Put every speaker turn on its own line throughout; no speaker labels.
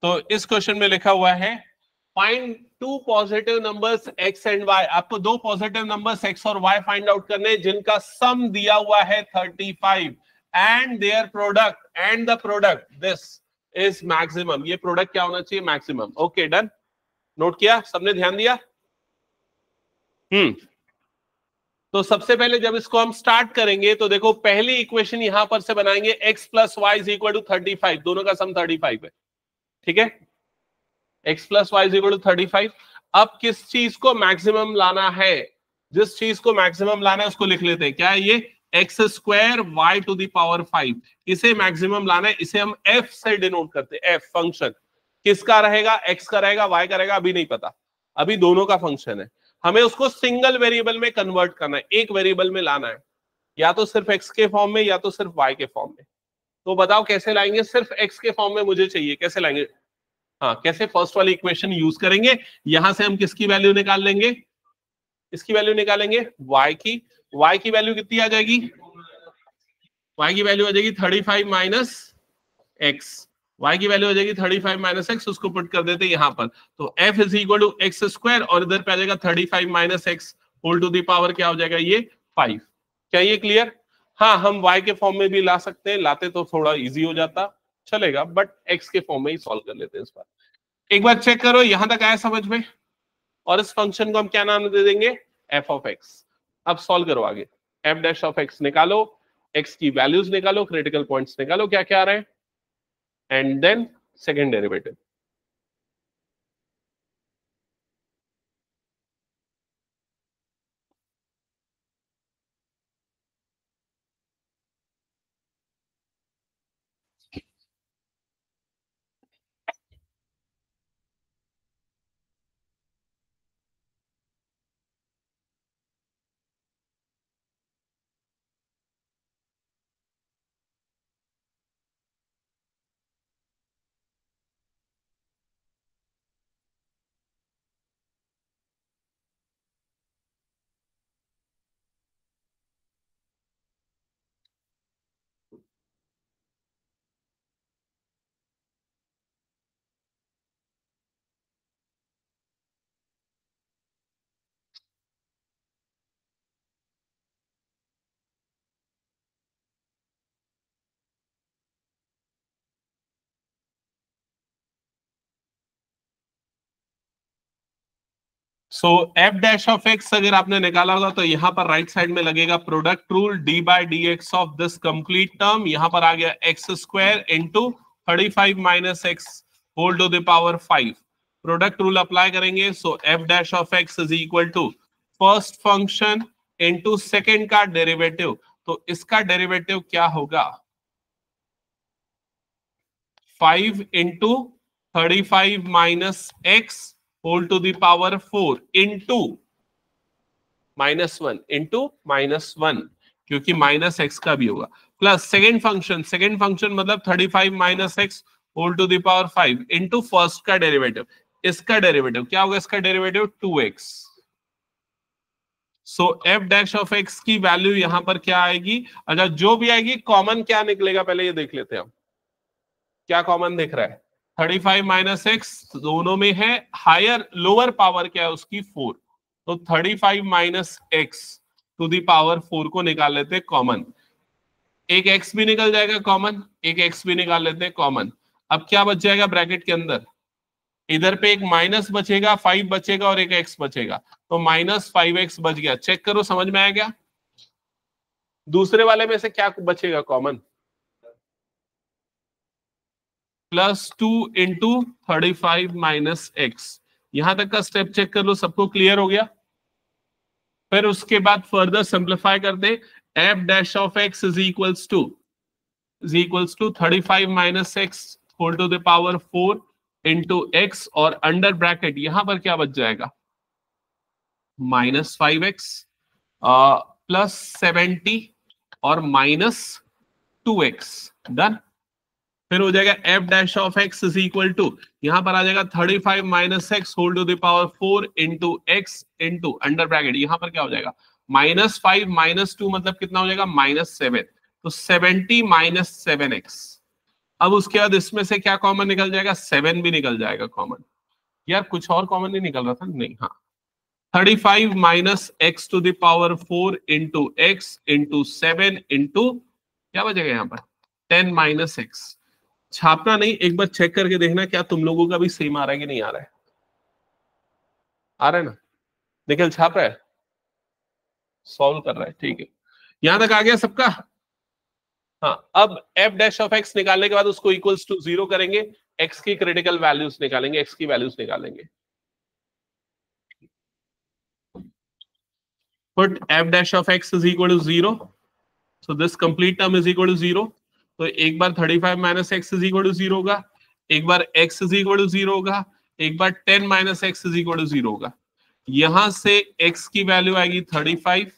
तो इस क्वेश्चन में लिखा हुआ है find two positive numbers x and y। आपको दो पॉजिटिव नंबर्स x और y फाइंड आउट करने जिनका सम दिया हुआ है 35 and their product and the product this is maximum. ये प्रोडक्ट क्या होना चाहिए? मैक्सिमम। ओके डन, नोट किया सबने, ध्यान दिया? तो सबसे पहले जब इसको हम स्टार्ट करेंगे तो देखो पहली इक्वेशन यहां पर से बनाएंगे x plus y is equal to 35, दोनों का सम 35 है, ठीक है? x plus y is equal to 35। अब किस चीज को मैक्सिमम लाना है? जिस चीज को मैक्सिमम लाना है उसको लिख लेते हैं। क्या है ये? X square y to the power 5, इसे मैक्सिमम लाना है। इसे हम f से डिनोट करते हैं। f फंक्शन किसका रहेगा? x का रहेगा, y का रहेगा, अभी नहीं पता, अभी दोनों का फंक्शन है। हमें उसको सिंगल वेरिएबल में कन्वर्ट करना है, एक वेरिएबल में लाना है, या तो सिर्फ x के फॉर्म में या तो सिर्फ y के फॉर्म में। तो बताओ कैसे लाएंगे? सिर्फ x के फॉर्म में मुझे चाहिए, कैसे लाएंगे? हाँ, कैसे? फर्स्ट वाली इक्वेशन यूज करेंगे। यहां से हम किसकी वैल्यू निकाल लेंगे? इसकी वैल्यू निकालेंगे y की। y की वैल्यू कितनी आ जाएगी? y की वैल्यू आ जाएगी 35 माइनस एक्स। y की वैल्यू आ जाएगी 35 माइनस एक्स, उसको पुट कर देते हैं यहां पर। तो f is equal to x square और इधर पे आ जाएगा 35 minus x whole to the power क्या हो जाएगा? ये 5। क्या ये क्लियर? हाँ, हम y के फॉर्म में भी ला सकते हैं, लाते तो थोड़ा इजी हो जाता, चलेगा, बट x के फॉर्म में ही सॉल्व कर लेते हैं इस बार। एक बार चेक करो यहां तक आया समझ में? और इस फंक्शन को हम क्या नाम दे देंगे? f of x। अब सॉल्व करो आगे। f डैश ऑफ x निकालो, x की वैल्यूज निकालो, क्रिटिकल पॉइंट्स निकालो, क्या क्या आ रहे हैं, and then second derivative. So f dash of x अगर आपने निकाला होगा तो यहां पर राइट साइड में लगेगा product rule, d by d x of this complete term. यहां पर आ गया x square into 35 minus x whole to the power 5। Product rule apply करेंगे, so f dash of x is equal to first function into second का derivative. तो इसका derivative क्या होगा? 5 into 35 minus x whole to the power 4 into -1 into -1, क्योंकि minus x का भी होगा, प्लस सेकेंड फंक्शन मतलब 35 minus x whole to the power 5 into first का डेरिवेटिव। इसका डेरिवेटिव क्या होगा? इसका derivative 2x। So f dash of x की वैल्यू यहां पर क्या आएगी? अच्छा, जो भी आएगी कॉमन क्या निकलेगा पहले ये देख लेते हैं हम। क्या कॉमन दिख रहा है? 35 माइनस एक्स दोनों में है, हायर लोअर पावर क्या है उसकी? 4। तो 35 minus x to the power 4 को निकाल लेते हैं कॉमन। एक एक्स भी निकल जाएगा कॉमन, एक एक्स भी निकाल लेते हैं कॉमन। अब क्या बच जाएगा ब्रैकेट के अंदर? इधर पे एक माइनस बचेगा, 5 बचेगा और एक एक्स बचेगा, तो -5x बच गया। चेक करो समझ में आया क्या? दूसरे वाले में से क्या बचेगा कॉमन? +2 into 35 minus x. यहां तक का स्टेप चेक कर लो, सबको क्लियर हो गया? फिर उसके बाद फर्दर सिंप्लीफाई कर दे। F dash of x is equals to 35 minus x whole to the power 4 into x, और अंडर ब्रैकेट यहां पर क्या बच जाएगा? -5x प्लस 70 और -2x। डन। फिर हो जाएगा f dash of x is equal to, यहां पर आ जाएगा 35 minus x whole to the power 4 into x into under bracket यहां पर क्या हो जाएगा? -5 -2 मतलब कितना हो जाएगा? -7। तो 70 - 7x। अब उसके बाद इसमें से क्या कॉमन निकल जाएगा, 7 भी निकल जाएगा कॉमन। यार कुछ और कॉमन नहीं निकल रहा था, नहीं, हाँ 35 minus x to the power 4 into x into 7 into क्या बचेगा यहाँ पर 10 माइनस एक्स। छापना नहीं, एक बार चेक करके देखना क्या तुम लोगों का भी सेम आ रहा है कि नहीं आ रहा है। आ रहा है ना, निखिल छाप रहा है, सॉल्व कर रहा है, ठीक है, यहां तक आ गया सबका। हाँ, अब एफ डैश ऑफ एक्स निकालने के बाद उसको इक्वल्स टू 0 करेंगे, एक्स की क्रिटिकल वैल्यूज निकालेंगे, एक्स की वैल्यूज निकालेंगे। Put f dash of x is equal to 0. So this complete term is equal to 0. तो एक बार 35 minus x is equal to 0 होगा, एक बार x इज इक्वल टू 0 होगा, एक बार 10 minus x is equal to 0 होगा। यहां से x की वैल्यू आएगी 35।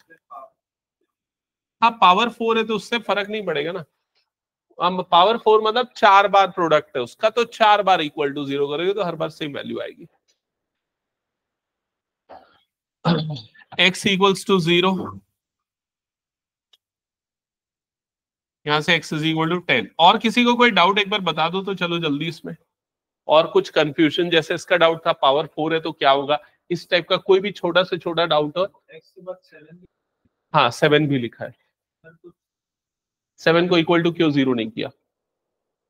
हाँ पावर 4 है तो उससे फर्क नहीं पड़ेगा ना। हम पावर 4 मतलब 4 बार प्रोडक्ट है उसका, तो 4 बार इक्वल टू 0 करेंगे तो हर बार सेम वैल्यू आएगी। x इक्वल्स टू 0, यहां से x इज इक्वल टू 10। और किसी को कोई डाउट एक बार बता दो तो चलो जल्दी इसमें, और कुछ कंफ्यूजन, जैसे इसका डाउट था पावर 4 है तो क्या होगा, इस टाइप का कोई भी छोटा से छोटा डाउट हो। हाँ 7 भी लिखा है, 7 को इक्वल टू क्यों 0 नहीं किया।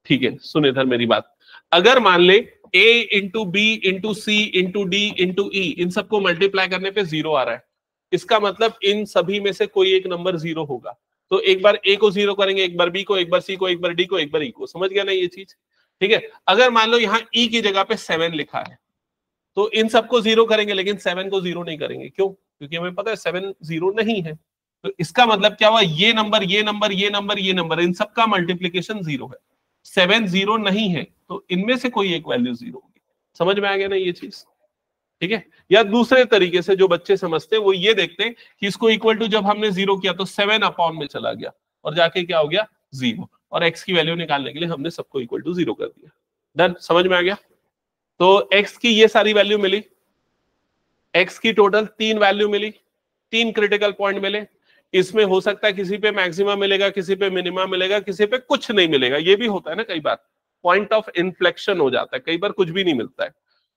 ठीक है सुन इधर मेरी बात, अगर मान ले a into b into c into d into e, इन सबको मल्टीप्लाई करने पे 0 आ रहा है, इसका मतलब इन सभी में से कोई एक नंबर 0 होगा। तो एक बार a को 0 करेंगे, एक बार b को, एक बार c को, एक बार d को, एक बार e को। समझ गया ना ये चीज, ठीक है। अगर मान लो यहाँ e की जगह पे 7 लिखा है तो इन सबको 0 करेंगे, लेकिन 7 को 0 नहीं करेंगे। क्यों? क्योंकि हमें पता है 7 0 नहीं है। तो इसका मतलब क्या हुआ, ये नंबर, ये नंबर, ये नंबर, ये नंबर, इन सबका मल्टीप्लीकेशन 0 है, 7 0 नहीं है, तो इनमें से कोई एक वैल्यू 0 होगी। समझ में आ गया ना ये चीज, ठीक है। या दूसरे तरीके से जो बच्चे समझते हैं वो ये देखते हैं कि इसको इक्वल टू जब हमने 0 किया तो 7 अपॉन में चला गया और जाके क्या हो गया 0, और x की वैल्यू निकालने के लिए हमने सबको इक्वल टू 0 कर दिया। डन, समझ में आ गया। तो x की ये सारी वैल्यू मिली, x की टोटल 3 वैल्यू मिली, 3 क्रिटिकल पॉइंट मिले। इसमें हो सकता है किसी पे मैक्सिमम मिलेगा, किसी पे मिनिमम मिलेगा, किसी पे कुछ नहीं मिलेगा। ये भी होता है ना, कई बार पॉइंट ऑफ इन्फ्लेक्शन हो जाता है, कई बार कुछ भी नहीं मिलता है।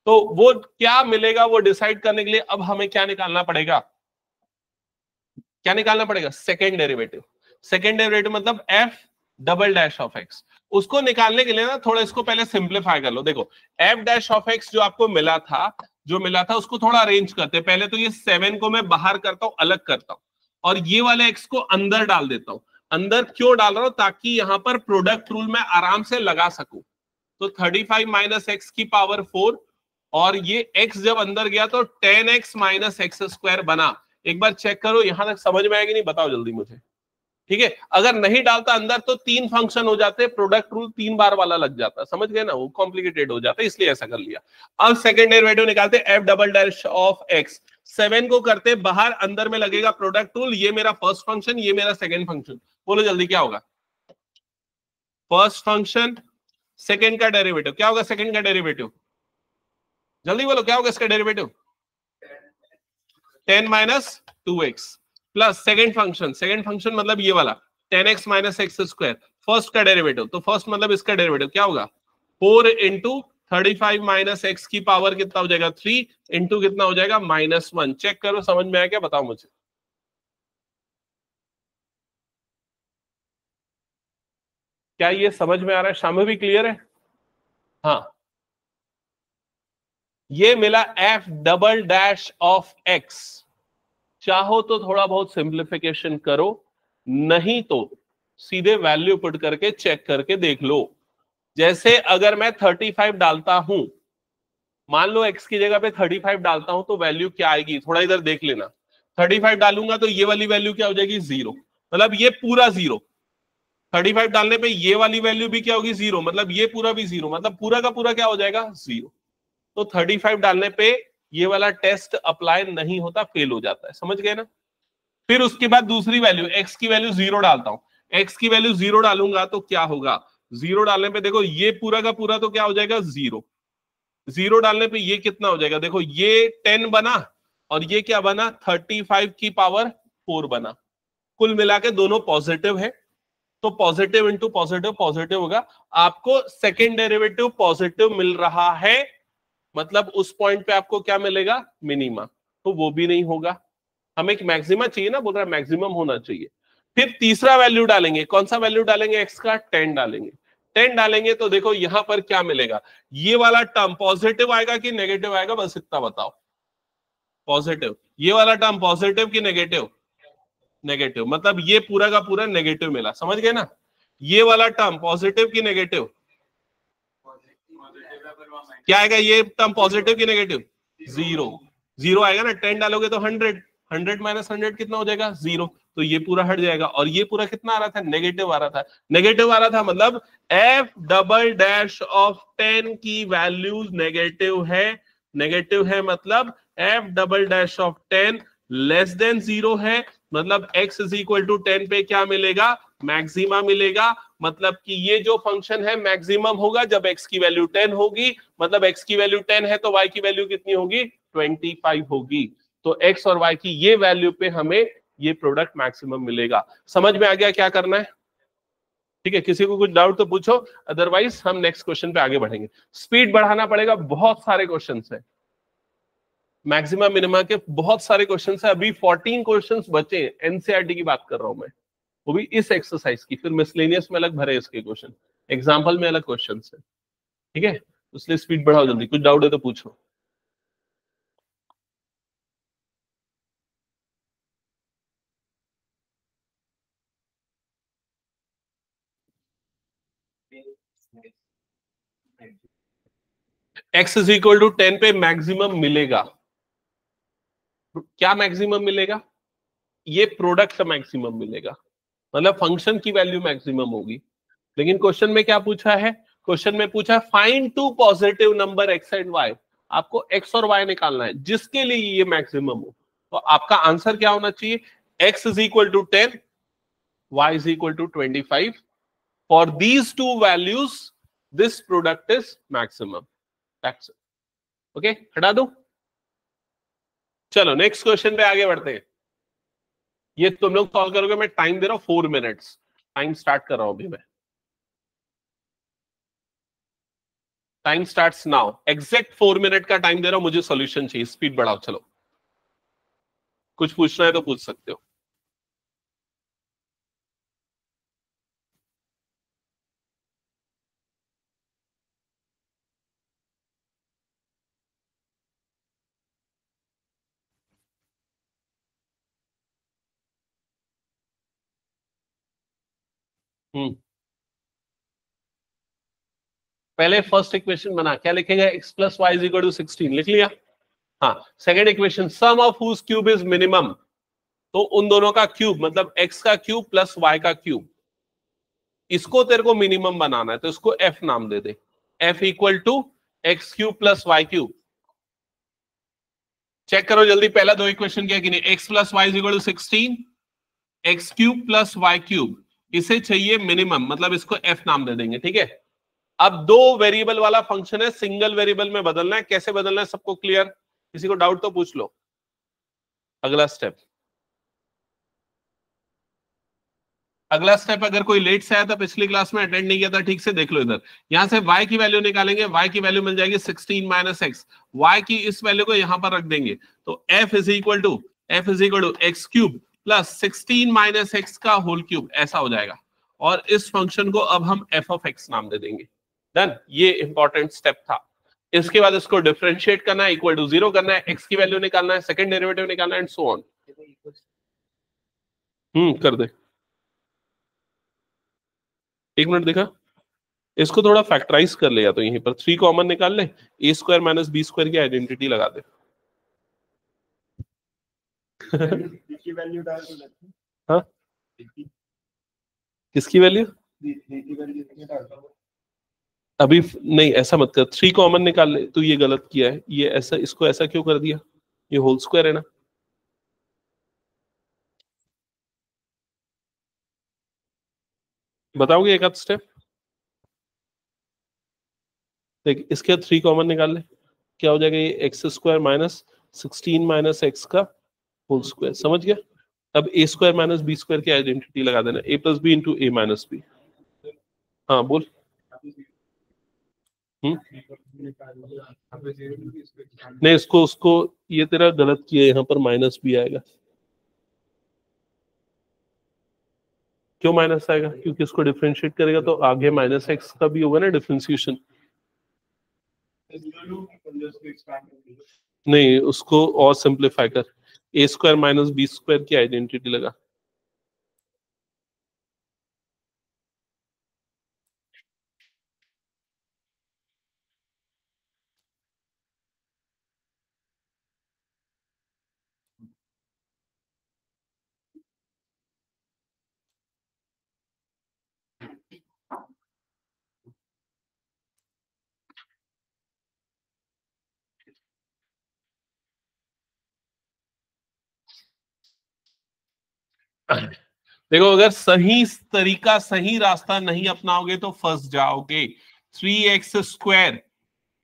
तो वो क्या मिलेगा वो डिसाइड करने के लिए अब हमें क्या निकालना पड़ेगा, क्या निकालना पड़ेगा, सेकेंड डेरिवेटिव। सेकेंड डेरिवेटिव मतलब F double dash of x. उसको निकालने के लिए ना थोड़ा इसको पहले सिंप्लीफाई कर लो। देखो एफ डैश ऑफ एक्स जो आपको मिला था, उसको थोड़ा अरेंज करते हैं। पहले तो ये 7 को मैं बाहर करता हूं, अलग करता हूं, और ये वाले एक्स को अंदर डाल देता हूं। अंदर क्यों डाल रहा हूं, ताकि यहां पर प्रोडक्ट रूल मैं आराम से लगा सकूं। तो 35 माइनस एक्स की पावर 4, और ये x जब अंदर गया तो 10x माइनस एक्स स्क्वायर बना। एक बार चेक करो यहां तक समझ में आएगी नहीं, बताओ जल्दी मुझे, ठीक है। अगर नहीं डालता अंदर तो 3 फंक्शन हो जाते, प्रोडक्ट रूल 3 बार वाला लग जाता, समझ गए ना, वो कॉम्प्लिकेटेड हो जाता है, इसलिए ऐसा कर लिया। अब सेकंड डेरिवेटिव निकालते, F double dash of x. 7 को करते बाहर, अंदर में लगेगा प्रोडक्ट रूल। ये मेरा फर्स्ट फंक्शन, ये मेरा सेकंड फंक्शन। बोलो जल्दी क्या होगा, फर्स्ट फंक्शन सेकंड का डेरिवेटिव क्या होगा, सेकंड का डेरिवेटिव जल्दी बोलो क्या होगा इसका derivative, 10 minus 2x plus second function मतलब ये वाला 10x minus x square, first का डेरिवेटिव। तो फर्स्ट मतलब इसका डेरिवेटिव क्या होगा, 4 इंटू 35 माइनस एक्स की पावर कितना हो जाएगा 3 इंटू कितना हो जाएगा -1। चेक करो समझ में आया क्या, बताओ मुझे। क्या ये समझ में आ रहा है, शाम्भवी क्लियर है? हाँ, ये मिला F double dash of x. चाहो तो थोड़ा बहुत सिंप्लीफिकेशन करो, नहीं तो सीधे वैल्यू पुट करके चेक करके देख लो। जैसे अगर मैं 35 डालता हूं, मान लो x की जगह पे 35 डालता हूं, तो वैल्यू क्या आएगी, थोड़ा इधर देख लेना। 35 डालूंगा तो ये वाली वैल्यू क्या हो जाएगी 0, मतलब ये पूरा 0। 35 डालने पे ये वाली वैल्यू भी क्या होगी 0, मतलब ये पूरा भी 0, मतलब पूरा का पूरा क्या हो जाएगा 0। तो 35 डालने पे ये वाला टेस्ट अप्लाई नहीं होता, फेल हो जाता है, समझ गए ना। फिर उसके बाद दूसरी वैल्यू, x की वैल्यू 0 डालता हूं। x की वैल्यू 0 डालूंगा तो क्या होगा, 0 डालने पे देखो ये पूरा का पूरा तो क्या हो जाएगा 0। 0 डालने पे ये कितना हो जाएगा, देखो ये 10 बना और ये क्या बना 35 की पावर 4 बना। कुल मिला के दोनों पॉजिटिव है, तो पॉजिटिव इंटू पॉजिटिव पॉजिटिव होगा, आपको सेकेंड डेरिवेटिव पॉजिटिव मिल रहा है, मतलब उस पॉइंट पे आपको क्या मिलेगा, मिनिमा, तो वो भी नहीं होगा। हमें एक मैक्सिमा चाहिए ना, बोल रहा है मैक्सिमम होना चाहिए। फिर तीसरा वैल्यू डालेंगे, कौन सा वैल्यू डालेंगे, एक्स का 10 डालेंगे। 10 डालेंगे तो देखो यहां पर क्या मिलेगा, ये वाला टर्म पॉजिटिव आएगा कि नेगेटिव आएगा, बस इतना बताओ। पॉजिटिव, ये वाला टर्म पॉजिटिव कि नेगेटिव, नेगेटिव, मतलब ये पूरा का पूरा नेगेटिव मिला, समझ गए ना। ये वाला टर्म पॉजिटिव कि नेगेटिव, क्या आएगा ये टर्म, पॉजिटिव कि नेगेटिव, जीरो, जीरो आएगा ना। 10 डालोगे तो 100, 100 माइनस 100 कितना हो जाएगा, जीरो, तो ये पूरा हट जाएगा। और ये पूरा कितना आ रहा था, नेगेटिव आ रहा था, नेगेटिव आ रहा था, मतलब एफ डबल डैश ऑफ 10 की वैल्यू नेगेटिव है, नेगेटिव है, मतलब F double dash of 10 less than zero है, मतलब x इज इक्वल टू 10 पे क्या मिलेगा, मैक्सिमा मिलेगा। मतलब कि ये जो फंक्शन है मैक्सिमम होगा जब x की वैल्यू 10 होगी, मतलब x की वैल्यू 10 है तो y की वैल्यू कितनी होगी, 25 होगी। तो x और y की ये वैल्यू पे हमें ये प्रोडक्ट मैक्सिमम मिलेगा। समझ में आ गया क्या करना है, ठीक है। किसी को कुछ डाउट तो पूछो, अदरवाइज हम नेक्स्ट क्वेश्चन पे आगे बढ़ेंगे। स्पीड बढ़ाना पड़ेगा, बहुत सारे क्वेश्चन है, मैक्सिमम मिनिमा के बहुत सारे क्वेश्चंस है, अभी 14 क्वेश्चंस बचे, एनसीईआरटी की बात कर रहा हूं मैं, वो भी इस एक्सरसाइज की, फिर मिसलेनियस में अलग भरे इसके क्वेश्चन, एग्जांपल में अलग क्वेश्चंस है, ठीक है। इसलिए स्पीड बढ़ाओ जल्दी, कुछ डाउट है तो पूछो। x इज इक्वल टू 10 पे मैक्सिमम मिलेगा, क्या मैक्सिमम मिलेगा, ये प्रोडक्ट मैक्सिमम मिलेगा, मतलब फंक्शन की वैल्यू मैक्सिमम होगी। लेकिन क्वेश्चन में क्या पूछा है, क्वेश्चन में पूछा है find two positive number x and y, आपको एक्स और वाई निकालना है जिसके लिए ये मैक्सिमम हो। तो आपका आंसर क्या होना चाहिए, x is equal to 10, y is equal to 25, for these two values this product is maximum. Okay, हटा दो। चलो नेक्स्ट क्वेश्चन पे आगे बढ़ते हैं। ये तुम लोग सॉल्व करोगे, मैं टाइम दे रहा हूं 4 मिनट्स, टाइम स्टार्ट कर रहा हूं अभी मैं, time starts now, exact 4 minute का टाइम दे रहा हूं, मुझे सॉल्यूशन चाहिए, स्पीड बढ़ाओ। चलो कुछ पूछना है तो पूछ सकते हो। पहले फर्स्ट इक्वेशन बना, क्या लिखेगा, x plus y is equal to 16, लिख लिया। हाँ, second equation, sum of whose cube is minimum, तो उन दोनों का क्यूब, मतलब x का क्यूब प्लस y का क्यूब, इसको तेरे को मिनिमम बनाना है तो इसको f नाम दे दे, f equal to x cube plus y cube. Check करो जल्दी, पहला दो इक्वेशन क्या कि नहीं, x plus y is equal to 16, x cube plus y cube, इसे चाहिए मिनिमम, मतलब इसको f नाम दे देंगे, ठीक है। अब दो वेरिएबल वाला फंक्शन है, सिंगल वेरिएबल में बदलना है, कैसे बदलना है सबको क्लियर, किसी को डाउट तो पूछ लो। अगला स्टेप, अगला स्टेप, अगर कोई लेट से आया था, पिछली क्लास में अटेंड नहीं किया था, ठीक से देख लो इधर। यहां से y की वैल्यू निकालेंगे, y की वैल्यू मिल जाएगी 16 माइनस एक्स, y की इस वैल्यू को यहां पर रख देंगे, तो f is equal to x cube plus 16 minus x का होल क्यूब, ऐसा हो जाएगा। और इस फंक्शन को अब हम f ऑफ x नाम दे देंगे। डन, ये इंपॉर्टेंट स्टेप था। इसके बाद इसको डिफरेंशिएट करना है, इक्वल टू 0 करना है, x की वैल्यू निकालना है, सेकंड डेरिवेटिव निकालना है, एंड सो ऑन। कर दे, एक मिनट देखा, इसको थोड़ा फैक्टराइज कर ले, या तो यहीं पर 3 कॉमन निकाल ले, ए स्क्वायर माइनस बी स्क्वायर की आइडेंटिटी लगा दे। हाँ, किसकी वैल्यू, अभी नहीं, ऐसा मत कर, 3 कॉमन निकाल ले, तू ये गलत किया है, ये ऐसा, इसको ऐसा क्यों कर दिया, ये होल स्क्वायर है ना। बताओगे एक आध स्टेप, देख इसके 3 कॉमन निकाल ले, क्या हो जाएगा, ये x square minus 16 minus x का होल स्क्वायर, समझ गया। अब ए स्क्वायर माइनस बी स्क्वायर की आइडेंटिटी लगा देना, ए plus b into a minus B. हाँ बोल। नहीं, इसको उसको ये तेरा गलत किया, यहाँ पर माइनस बी आएगा। क्यों माइनस आएगा? क्योंकि इसको डिफरेंशिएट करेगा तो आगे माइनस एक्स का भी होगा ना डिफरेंशिएशन। नहीं, उसको और सिंप्लीफाई कर, ए स्क्वायर माइनस बी स्क्वायर की आइडेंटिटी लगा। देखो, अगर सही तरीका, सही रास्ता नहीं अपनाओगे तो फंस जाओगे। 3x square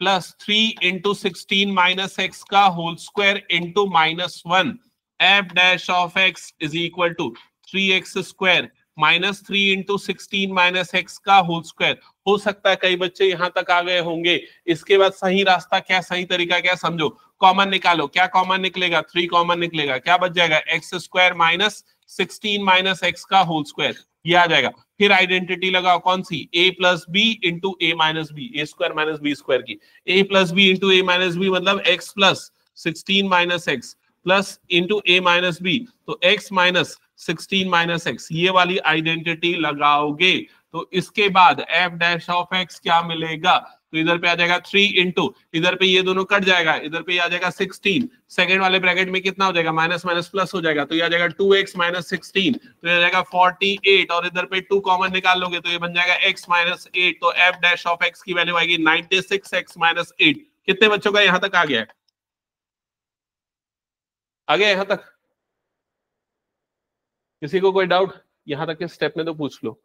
plus 3 into 16 minus x का whole square into -1 f dash of x is equal to 3x square minus 3 into 16 minus x का होल स्क्वायर। हो सकता है कई बच्चे यहां तक आ गए होंगे। इसके बाद सही रास्ता क्या, सही तरीका क्या, समझो। कॉमन निकालो, क्या कॉमन निकलेगा? 3 कॉमन निकलेगा, क्या बच जाएगा? X square minus 16 minus x का होल स्क्वायर, ये आ जाएगा। फिर आइडेंटिटी लगाओ, कौन सी? a plus b into a minus b, a square minus b square की। a plus b into a minus b मतलब x plus 16 minus x plus into a minus b, तो x माइनस 16 माइनस एक्स, ये वाली identity लगाओगे तो इसके बाद f dash of x क्या मिलेगा? तो इधर पे आ जाएगा 3 इंटू, इधर पे ये दोनों कट जाएगा, इधर पे आ जाएगा 16, सेकंड वाले ब्रैकेट में कितना हो जाएगा? माइनस माइनस प्लस हो जाएगा, तो ये आ जाएगा 2x माइनस 16, तो ये आ जाएगा 48, और इधर पे 2 कॉमन निकाल लोगे तो ये बन जाएगा x माइनस 8, तो f डैश ऑफ x की वैल्यू आएगी 96x माइनस 8। कितने बच्चों का यहां तक आ गया है? आ गया यहां तक? किसी को कोई डाउट यहां तक के स्टेप में तो पूछ लो।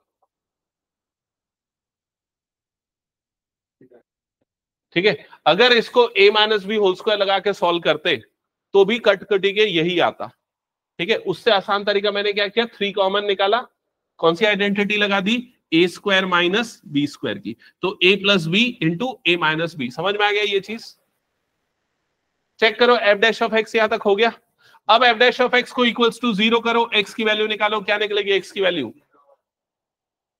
ठीक है, अगर इसको a minus b whole square लगा के सॉल्व करते तो भी कट कटी के यही आता। ठीक है, उससे आसान तरीका मैंने क्या किया, 3 कॉमन निकाला, कौन सी आइडेंटिटी लगा दी? A square minus b square की, तो a plus b into a minus b. समझ में आ गया ये चीज? चेक करो, एफ डैश ऑफ एक्स यहां तक हो गया। अब एफ डैश ऑफ एक्स को इक्वल्स टू 0 करो, एक्स की वैल्यू निकालो, क्या निकलेगी एक्स की वैल्यू?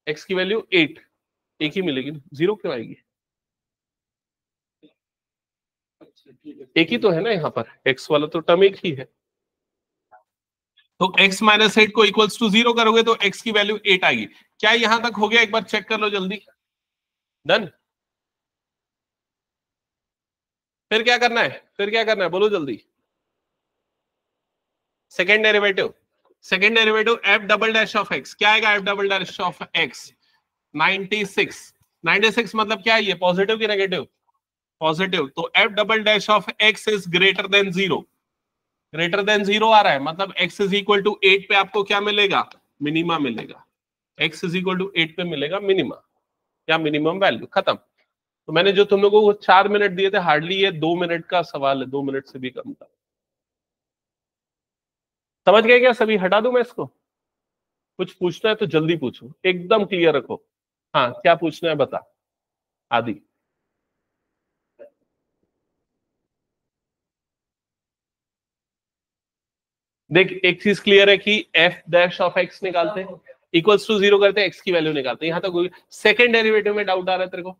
एक्स की वैल्यू 8, एक ही मिलेगी, 0 क्यों आएगी? एक ही तो है ना यहाँ पर, x वाला तो टर्म एक ही है। तो x माइनस 8 को इक्वल्स टू 0 करोगे तो x की वैल्यू 8 आएगी। क्या यहां तक हो गया? एक बार चेक कर लो जल्दी। डन। फिर क्या करना है? फिर क्या करना है बोलो जल्दी। Second derivative, second derivative F double dash of x, क्या आएगा F double dash of x? 96, 96 मतलब क्या है ये, पॉजिटिव की नेगेटिव? पॉजिटिव, तो F double dash of x is greater than 0, greater than 0 आ रहा है, मतलब x इज इक्वल टू 8 पे आपको क्या मिलेगा? मिनिमा मिलेगा। x इज इक्वल टू 8 पे मिलेगा मिनिमा या मिनिमम वैल्यू, खत्म। तो मैंने जो तुम लोगों को 4 मिनट दिए थे, हार्डली ये 2 मिनट का सवाल है, 2 मिनट से भी कम था। समझ गए क्या सभी? हटा दूं मैं इसको? कुछ पूछना है तो जल्दी पूछो, एकदम क्लियर रखो। हाँ, क्या पूछना है बता आदि। देख, एक चीज क्लियर है कि एफ डैश ऑफ एक्स निकालते हैं, इक्वल्स टू 0 करते हैं, एक्स की वैल्यू निकालते हैं। यहां तक सेकंड डेरिवेटिव में डाउट आ रहा है तेरे को?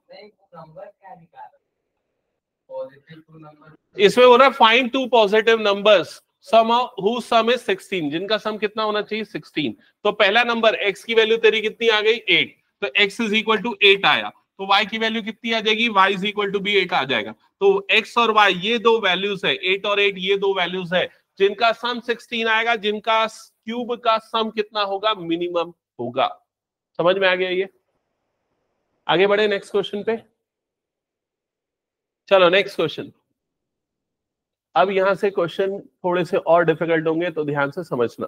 इसमें हो रहा है find two positive numbers sum who sum is 16, जिनका सम कितना होना चाहिए? 16। तो पहला नंबर x की वैल्यू तेरी कितनी आ गई? 8, तो x इज इक्वल टू 8 आया, तो y की वैल्यू कितनी आ जाएगी? y इज इक्वल टू भी 8 आ जाएगा। तो x और y ये दो वैल्यूज है, 8 और 8 ये दो वैल्यूज है जिनका सम 16 आएगा, जिनका क्यूब का सम कितना होगा? मिनिमम होगा। समझ में आ गया ये? आगे बढ़े नेक्स्ट क्वेश्चन पे। चलो नेक्स्ट क्वेश्चन। अब यहां से क्वेश्चन थोड़े से और डिफिकल्ट होंगे तो ध्यान से समझना।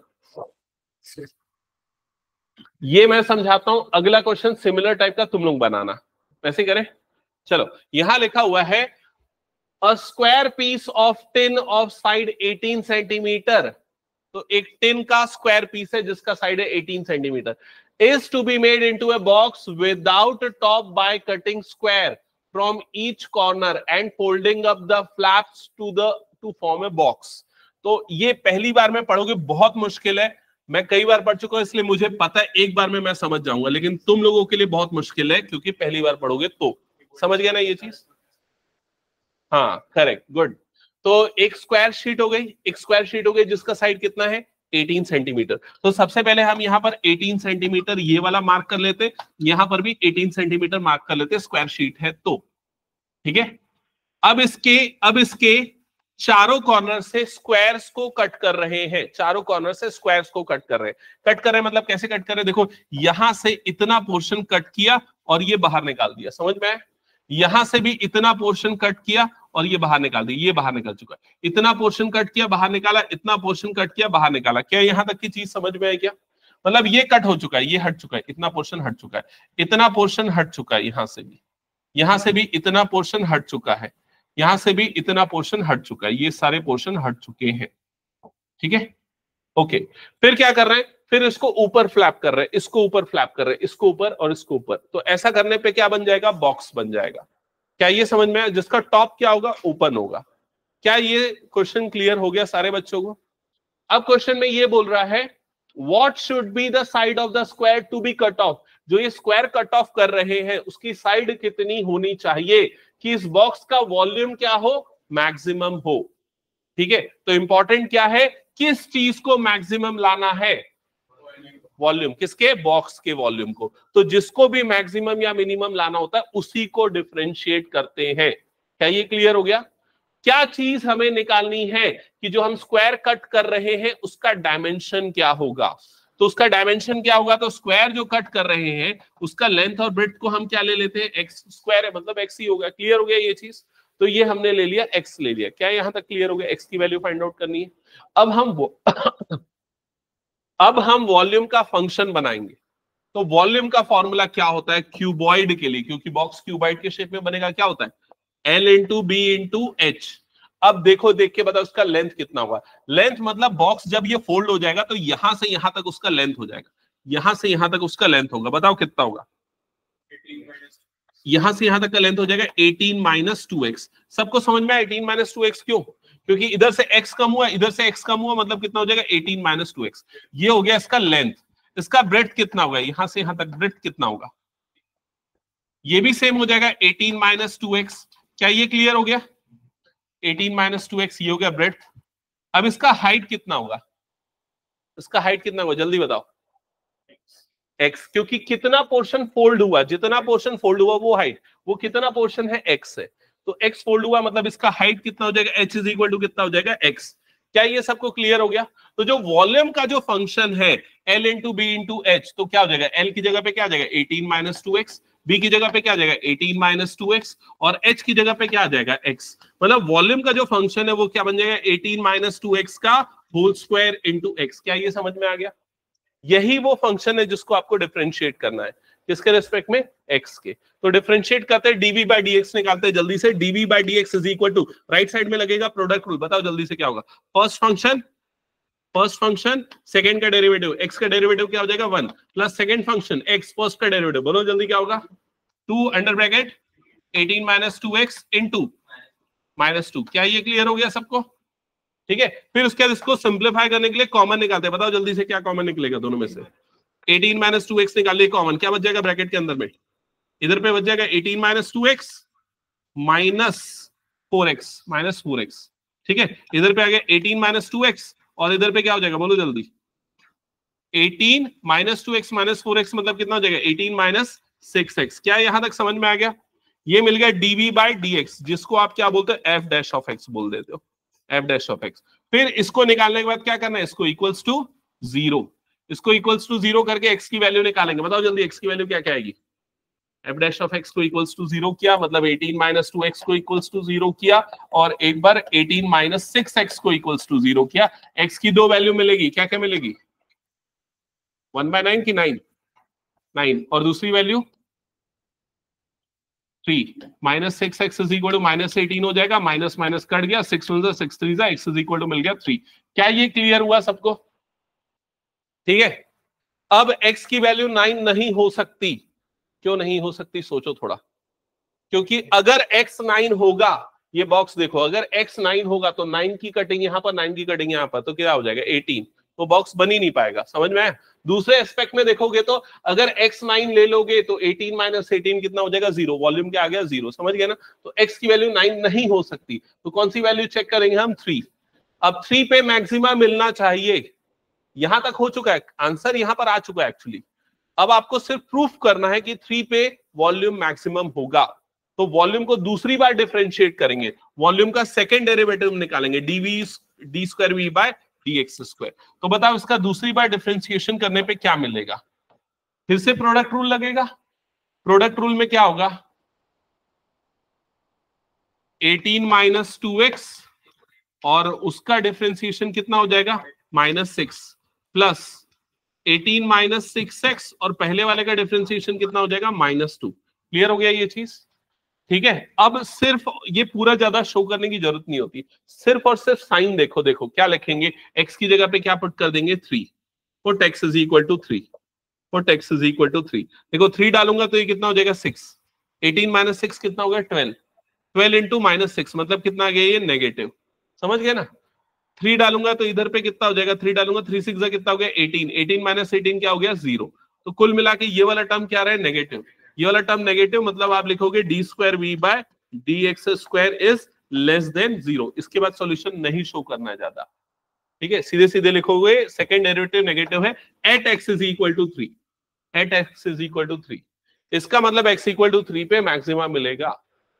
ये मैं समझाता हूं, अगला क्वेश्चन सिमिलर टाइप का तुम लोग बनाना। वैसे करें, चलो। यहां लिखा हुआ है a square piece of tin of side 18 centimetre तो एक टिन का स्क्वायर पीस है जिसका साइड है 18 centimetre, is to be made into a box without top by cutting square from each corner and folding up the flaps to form a box. तो ये पहली बार में पढ़ोगे, बहुत मुश्किल है, मैं कई बार पढ़ चुका हूं इसलिए मुझे पता है एक बार में मैं समझ जाऊंगा, लेकिन तुम लोगों के लिए बहुत मुश्किल है क्योंकि पहली बार पढ़ोगे। तो समझ गया ना ये चीज? हाँ करेक्ट, गुड। तो एक स्क्वायर शीट हो गई, एक स्क्वायर शीट हो गई जिसका साइड कितना है 18 सेंटीमीटर। तो सबसे पहले हम यहाँ पर 18 सेंटीमीटर ये वाला मार्क कर लेते, यहां पर भी 18 सेंटीमीटर मार्क कर लेते, स्क्वायर शीट है तो ठीक है। अब इसके चारों कॉर्नर से स्क्वायर्स को कट कर रहे हैं, चारों कॉर्नर से स्क्वायर्स को कट कर रहे हैं। कट कर रहे हैं मतलब कैसे कट कर रहे हैं, देखो यहां से इतना पोर्शन कट किया और ये बाहर निकाल दिया, समझ में आया? यहां से भी इतना पोर्शन कट किया और ये बाहर निकाल दिया, ये बाहर निकल चुका है। इतना पोर्शन कट किया बाहर निकाला, इतना पोर्शन कट किया बाहर निकाला। क्या यहां तक की चीज समझ में आई क्या? मतलब ये कट हो चुका है, ये हट चुका है, इतना पोर्शन हट चुका है, इतना पोर्शन हट चुका है, यहां से भी इतना पोर्शन हट चुका है, यहां से भी इतना पोर्शन हट चुका है, ये सारे पोर्शन हट चुके हैं, ठीक है। ओके, फिर क्या कर रहे हैं, फिर इसको ऊपर फ्लैप कर रहे हैं, इसको ऊपर फ्लैप कर रहे हैं, इसको ऊपर और इसको ऊपर। तो ऐसा करने पे क्या बन जाएगा, बॉक्स बन जाएगा। क्या ये समझ में आया? जिसका टॉप क्या होगा, ओपन होगा। क्या ये क्वेश्चन क्लियर हो गया सारे बच्चों को? अब क्वेश्चन में ये बोल रहा है what should be the side of the square to be cut off. जो ये स्क्वायर कट ऑफ कर रहे हैं उसकी साइड कितनी होनी चाहिए कि इस बॉक्स का वॉल्यूम क्या हो, मैक्सिमम हो, ठीक है। तो इंपॉर्टेंट क्या है, किस चीज को मैक्सिमम लाना है, वॉल्यूम, किसके, बॉक्स के वॉल्यूम को। तो जिसको भी मैक्सिमम या मिनिमम लाना होता है उसी को डिफरेंशिएट करते हैं। क्या ये क्लियर हो गया? क्या चीज हमें निकालनी है कि जो हम स्क्वायर कट कर रहे हैं उसका डायमेंशन क्या होगा। तो उसका डायमेंशन क्या होगा, तो स्क्वायर जो कट कर रहे हैं उसका लेंथ और ब्रेड्थ को हम क्या ले लेते हैं, एक्स स्क्वायर है मतलब एक्स ही होगा। क्लियर हो गया ये चीज? तो ये हमने ले लिया, एक्स ले लिया। क्या यहां तक क्लियर हो गया? एक्स की वैल्यू फाइंड आउट करनी है। अब हम वॉल्यूम का फंक्शन बनाएंगे। तो वॉल्यूम का फॉर्मूला क्या होता है क्यूबॉइड के लिए, क्योंकि बॉक्स क्यूबॉइड के शेप में बनेगा, क्या होता है L into b into h. अब देखो, देख के बताओ उसका लेंथ कितना होगा। लेंथ मतलब बॉक्स जब ये फोल्ड हो जाएगा तो यहां से यहां तक उसका लेंथ हो जाएगा, यहां से यहां तक उसका लेंथ होगा। बताओ कितना होगा? यहां से यहां तक का लेंथ हो जाएगा 18 माइनस 2x। सबको समझ में आया 18 माइनस 2x क्यों? क्योंकि इधर से x कम हुआ, इधर से x कम हुआ, मतलब कितना हो जाएगा 18 माइनस 2x। ये हो गया इसका लेंथ। इसका ब्रेड्थ कितना होगा, यहां से यहां तक ब्रेड्थ कितना होगा, ये भी सेम हो जाएगा 18 माइनस 2x। क्या ये क्लियर हो गया? 18 माइनस 2x ये हो गया ब्रेड्थ। अब इसका हाइट कितना होगा, इसका हाइट कितना होगा जल्दी बताओ? x, क्योंकि कितना पोर्शन फोल्ड हुआ, जितना पोर्शन फोल्ड हुआ वो हाइट, वो कितना पोर्शन है x है, तो x फोल्ड हुआ मतलब इसका हाइट कितना हो जाएगा, h इज इक्वल टू कितना हो जाएगा, x। क्या ये सबको क्लियर हो गया? तो जो वॉल्यूम का जो फंक्शन है L into b into h, तो क्या हो जाएगा, L की जगह पे क्या आ जाएगा 18 माइनस 2x, B की जगह पे क्या आ जाएगा 18 माइनस 2x और H की जगह पे क्या आ जाएगा x। मतलब वॉल्यूम का जो फंक्शन है वो क्या बन जाएगा 18 माइनस 2x का होल स्क्वायर इंटू x। क्या ये समझ में आ गया? यही वो फंक्शन है जिसको आपको डिफरेंशिएट करना है, किसके रिस्पेक्ट में, x के। तो डिफरेंशिएट करते हैं, dv बाई dx निकालते हैं जल्दी से। dv by dx is equal to, right side में लगेगा प्रोडक्ट रूल, बताओ जल्दी से क्या होगा। फर्स्ट फंक्शन सेकंड का डेरिवेटिव, x का डेरिवेटिव क्या हो जाएगा 1 plus second function x first का डेरिवेटिव, बोलो जल्दी क्या होगा, 2 under bracket 18 minus 2x into minus 2। क्या ये क्लियर हो गया सबको? ठीक है। फिर उसके बाद इसको सिंप्लीफाई करने के लिए कॉमन निकालते हैं, बताओ जल्दी से क्या कॉमन निकलेगा दोनों में से। 18 माइनस 2x निकालिए कॉमन, क्या बच जाएगा ब्रैकेट के अंदर में, इधर पे बच जाएगा 18 माइनस 2x माइनस 4x, ठीक है। इधर पे आ गया 18 माइनस 2x और इधर पे क्या हो जाएगा बोलो जल्दी, 18 माइनस 2x माइनस 4x मतलब कितना हो जाएगा 18 माइनस 6x। क्या यहां तक समझ में आ गया? ये मिल गया dv बाई dx, जिसको आप क्या बोलते हो f डैश ऑफ x बोल देते हो, f डैश ऑफ x। फिर इसको निकालने के बाद क्या करना है, इसको इक्वल्स टू 0, इसको इक्वल्स टू 0 करके x की वैल्यू निकालेंगे। बताओ जल्दी x की वैल्यू क्या क्या आएगी, f डैश ऑफ x को इक्वल्स टू 0 किया मतलब 18 माइनस 2x को इक्वल्स टू 0 किया और एक बार 18 माइनस 6x को इक्वल्स टू 0 किया। x की दो वैल्यू मिलेगी, क्या क्या मिलेगी, 1/9 की 9 और दूसरी value 3 minus 6x is equal to minus 18 हो जाएगा, माइनस माइनस कट गया, 6 1 6 3 x इज इक्वल टू मिल गया 3। क्या ये क्लियर हुआ सबको? ठीक है। अब x की वैल्यू 9 नहीं हो सकती। क्यों नहीं हो सकती? सोचो थोड़ा। क्योंकि अगर x 9 होगा, ये बॉक्स देखो, अगर x 9 होगा तो 9 की कटिंग यहां पर, 9 की कटिंग यहां पर, तो क्या हो जाएगा 18, तो बॉक्स बन ही नहीं पाएगा। समझ में आया? दूसरे एस्पेक्ट में देखोगे तो अगर x 9 ले लोगे तो 18 माइनस 18 कितना हो जाएगा? 0। वॉल्यूम क्या आ गया? 0। समझ गए ना? तो x की वैल्यू 9 नहीं हो सकती। तो कौन सी वैल्यू चेक करेंगे हम? 3। अब 3 पे मैक्सिमा मिलना चाहिए। यहां तक हो चुका है, आंसर यहां पर आ चुका है एक्चुअली। अब आपको सिर्फ प्रूफ करना है कि 3 पे वॉल्यूम मैक्सिमम होगा। तो वॉल्यूम को दूसरी बार डिफरेंशिएट करेंगे, वॉल्यूम का सेकंड डेरिवेटिव निकालेंगे, d square v by d x square. तो बताओ इसका दूसरी बार डिफरेंशिएशन करने पे क्या मिलेगा? फिर से प्रोडक्ट रूल लगेगा। प्रोडक्ट रूल में क्या होगा? 18 माइनस 2x और उसका डिफरेंशिएशन कितना हो जाएगा? -6 प्लस 18 माइनस 6x और पहले वाले का डिफरेंशिएशन कितना हो जाएगा? -2। क्लियर हो गया ये चीज? ठीक है। अब सिर्फ ये पूरा ज्यादा शो करने की जरूरत नहीं होती, सिर्फ और सिर्फ साइन देखो। देखो क्या लिखेंगे? x की जगह पे क्या पुट कर देंगे? 3। Put x is equal to 3। Put x is equal to 3। देखो 3 डालूंगा तो ये कितना हो जाएगा? 6। 18 माइनस 6 कितना हो गया? 12। 12 इंटू -6 मतलब कितना आ गया? ये नेगेटिव। समझ गए ना? 3 डालूंगा तो इधर पे कितना हो जाएगा? 3 डालूंगा, 3 6 कितना हो गया? 18। 18 माइनस 18 क्या हो गया? 0। तो कुल मिला के ये वाला टर्म क्या रहा है? नेगेटिव। ये वाला टर्म नेगेटिव, मतलब आप लिखोगे d square v by d x square is less than 0। इसके बाद सॉल्यूशन नहीं शो करना है ज्यादा। ठीक है, सीधे सीधे लिखोगे सेकंड डेरिवेटिव नेगेटिव है at x is equal to 3। At x is equal to 3, इसका मतलब एक्स इक्वल टू 3 पे मैक्सिमम मिलेगा।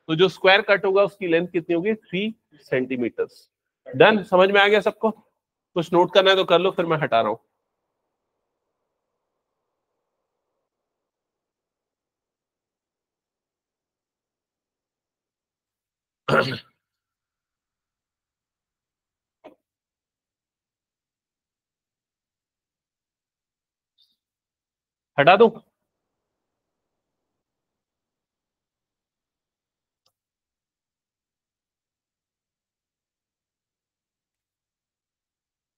तो जो स्क्वायर कट होगा उसकी लेंथ कितनी होगी? 3 सेंटीमीटर। डन? समझ में आ गया सबको? कुछ नोट करना है तो कर लो, फिर मैं हटा रहा हूं। हटा दूं?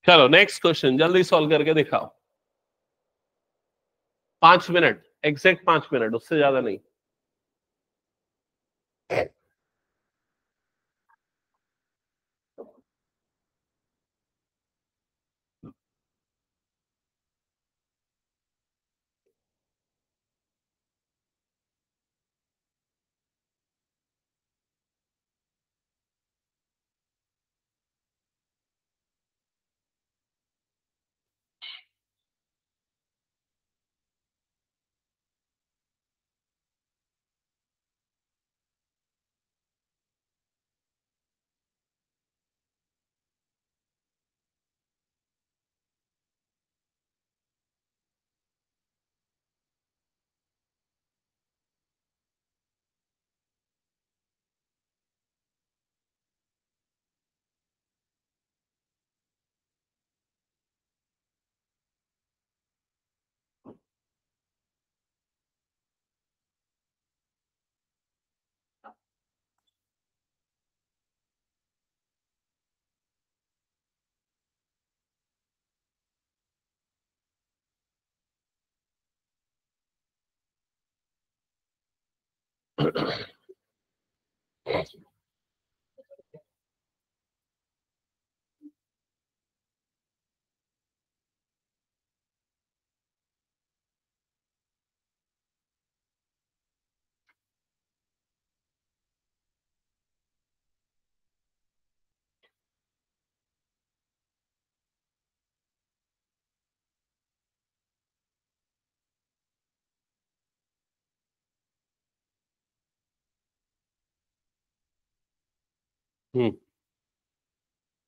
चलो नेक्स्ट क्वेश्चन जल्दी सॉल्व करके दिखाओ। 5 मिनट, एग्जैक्ट 5 मिनट, उससे ज्यादा नहीं।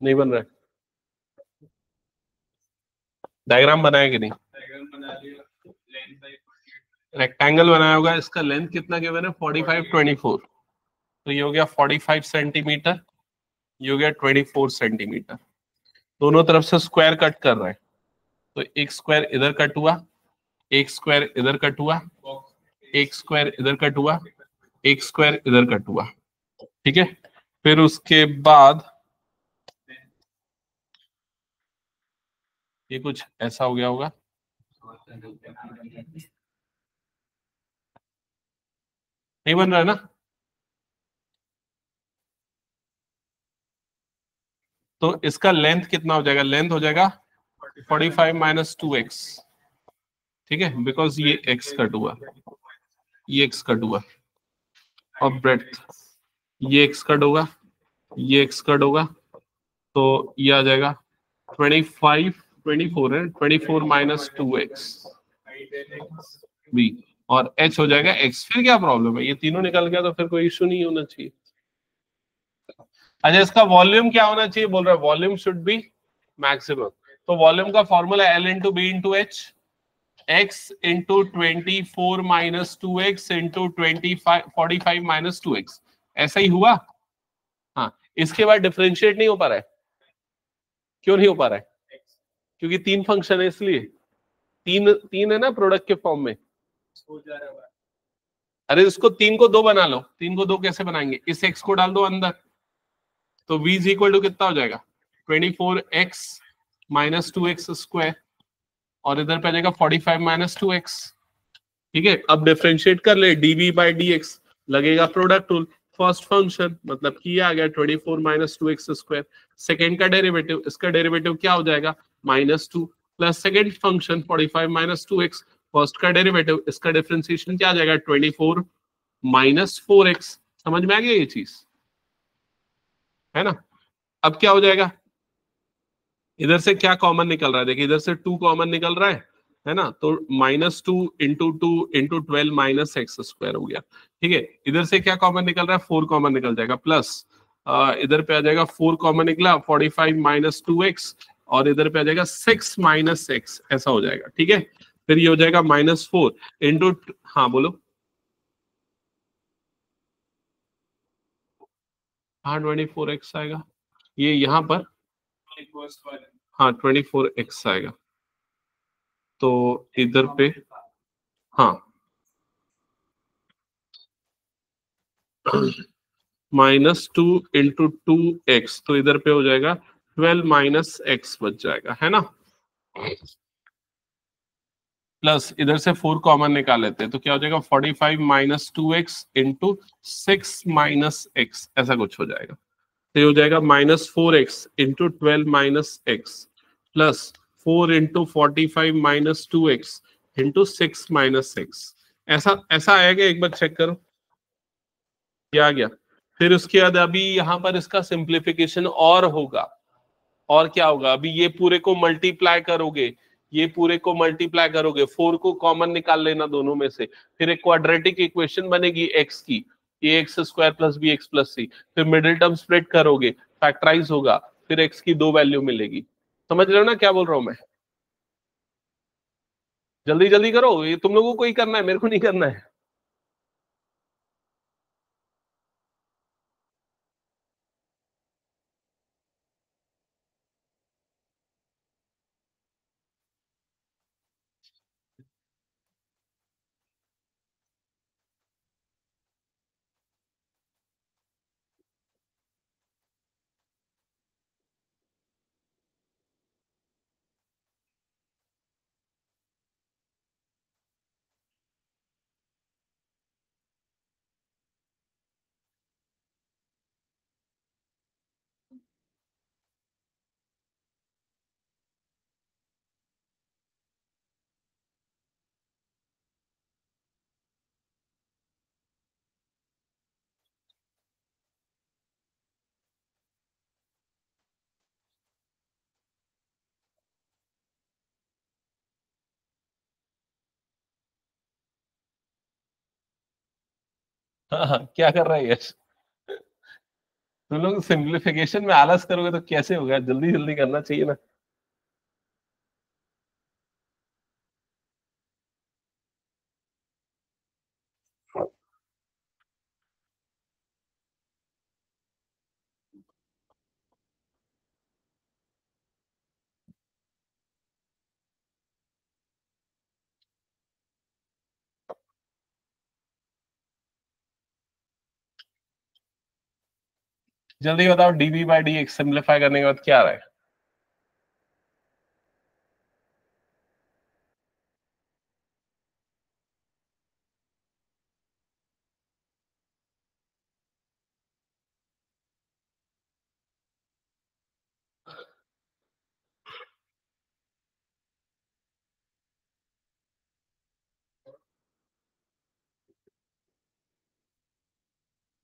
नहीं बन रहा है। डायग्राम बनाया कि नहीं? रेक्टेंगल बनाया होगा, इसका लेंथ कितना गिवन है? 45 24। तो ये हो गया 45 सेंटीमीटर, ये हो गया 24 सेंटीमीटर। दोनों तरफ से स्क्वायर कट कर रहा है, तो एक स्क्वायर इधर कट हुआ, एक स्क्वायर इधर कट हुआ, एक स्क्वायर इधर कट हुआ, एक स्क्वायर इधर कट हुआ, ठीक है। फिर उसके बाद ये कुछ ऐसा हो गया होगा, नहीं बन रहा है ना। तो इसका लेंथ कितना हो जाएगा, लेंथ हो जाएगा 45 - 2x, ठीक है, बिकॉज ये x कट हुआ, ये x कट हुआ, और ब्रेड्थ ये x कट होगा, ये x कट होगा, तो ये आ जाएगा 25, 24 है, 24 - 2x b, और h हो जाएगा x। फिर क्या प्रॉब्लम है, ये तीनों निकल गया तो फिर कोई इशू नहीं होना चाहिए। अच्छा, इसका वॉल्यूम क्या होना चाहिए, बोल रहा है वॉल्यूम शुड बी मैक्सिमम। तो वॉल्यूम का formula L into b into h, x into 24 - 2x into 45 - 2x, ऐसा ही हुआ। हाँ, इसके बाद डिफरेंशिएट नहीं हो पा रहा है, क्यों नहीं हो पा रहा है, क्योंकि तीन फंक्शन है इसलिए, तीन तीन है ना प्रोडक्ट के फॉर्म में। अरे इसको तीन को दो बना लो, तीन को दो कैसे बनाएंगे, इस x को डाल दो अंदर, तो v इज इक्वल टू कितना हो जाएगा, 24x - 2x स्क्वायर, और इधर पे आ जाएगा 45 - 2x, ठीक है। अब डिफरेंशिएट कर ले, dv बाई dx, लगेगा प्रोडक्ट रूल, फर्स्ट फंक्शन मतलब कि ये आ गया 24 - 2x स्क्वायर, सेकेंड का डेरिवेटिव, इसका डेरिवेटिव क्या हो जाएगा -2, plus second function 45 - 2x, first का डेरिवेटिव, इसका डिफरेंशिएशन क्या आ जाएगा 24 - 4x। समझ में आ गया ये चीज, है ना। अब क्या हो जाएगा, इधर से क्या कॉमन निकल रहा है, देखिए इधर से 2 कॉमन निकल रहा है ना, तो -2 × 2 × 12 - x² हो गया, ठीक है। इधर से क्या कॉमन निकल रहा है, 4 कॉमन निकल जाएगा, प्लस इधर पे आ जाएगा 4 कॉमन निकला, 45 - 2x, और इधर पे आ जाएगा 6 - x, ऐसा हो जाएगा, ठीक है। फिर ये हो जाएगा -4 इंटू, हाँ बोलो, हाँ 24x आएगा, ये यहाँ पर, हाँ 24x आएगा, तो इधर पे, हाँ -2 × 2x, तो इधर पे हो जाएगा 12 - x बच जाएगा, है ना। प्लस इधर से 4 कॉमन निकाल लेते हैं, तो क्या हो जाएगा 45 - 2x इंटू 6 - x, ऐसा कुछ हो जाएगा। तो ये हो जाएगा -4x into 12 - x, plus 4 into 45 - 2x into 6 - x, ऐसा ऐसा आएगा, एक बार चेक करो, ये आ गया। फिर उसके बाद अभी यहाँ पर इसका सिंप्लीफिकेशन और होगा, और क्या होगा, अभी ये पूरे को मल्टीप्लाई करोगे, ये पूरे को मल्टीप्लाई करोगे, 4 को कॉमन निकाल लेना दोनों में से, फिर एक क्वाड्रेटिक इक्वेशन बनेगी एक्स की, a x square plus b x plus c, फिर मिडिल टर्म स्प्लिट करोगे, फैक्टराइज होगा, फिर एक्स की दो वैल्यू मिलेगी। समझ रहे हो ना क्या बोल रहा हूं मैं, जल्दी जल्दी करो, ये तुम लोगों को ही करना है, मेरे को नहीं करना है। हाँ हाँ, क्या कर रहा है यश, तुम लोग सिंप्लीफिकेशन में आलस करोगे तो कैसे होगा, जल्दी जल्दी करना चाहिए ना। जल्दी बताओ, d v by d x simplify करने के बाद क्या आ रहा है?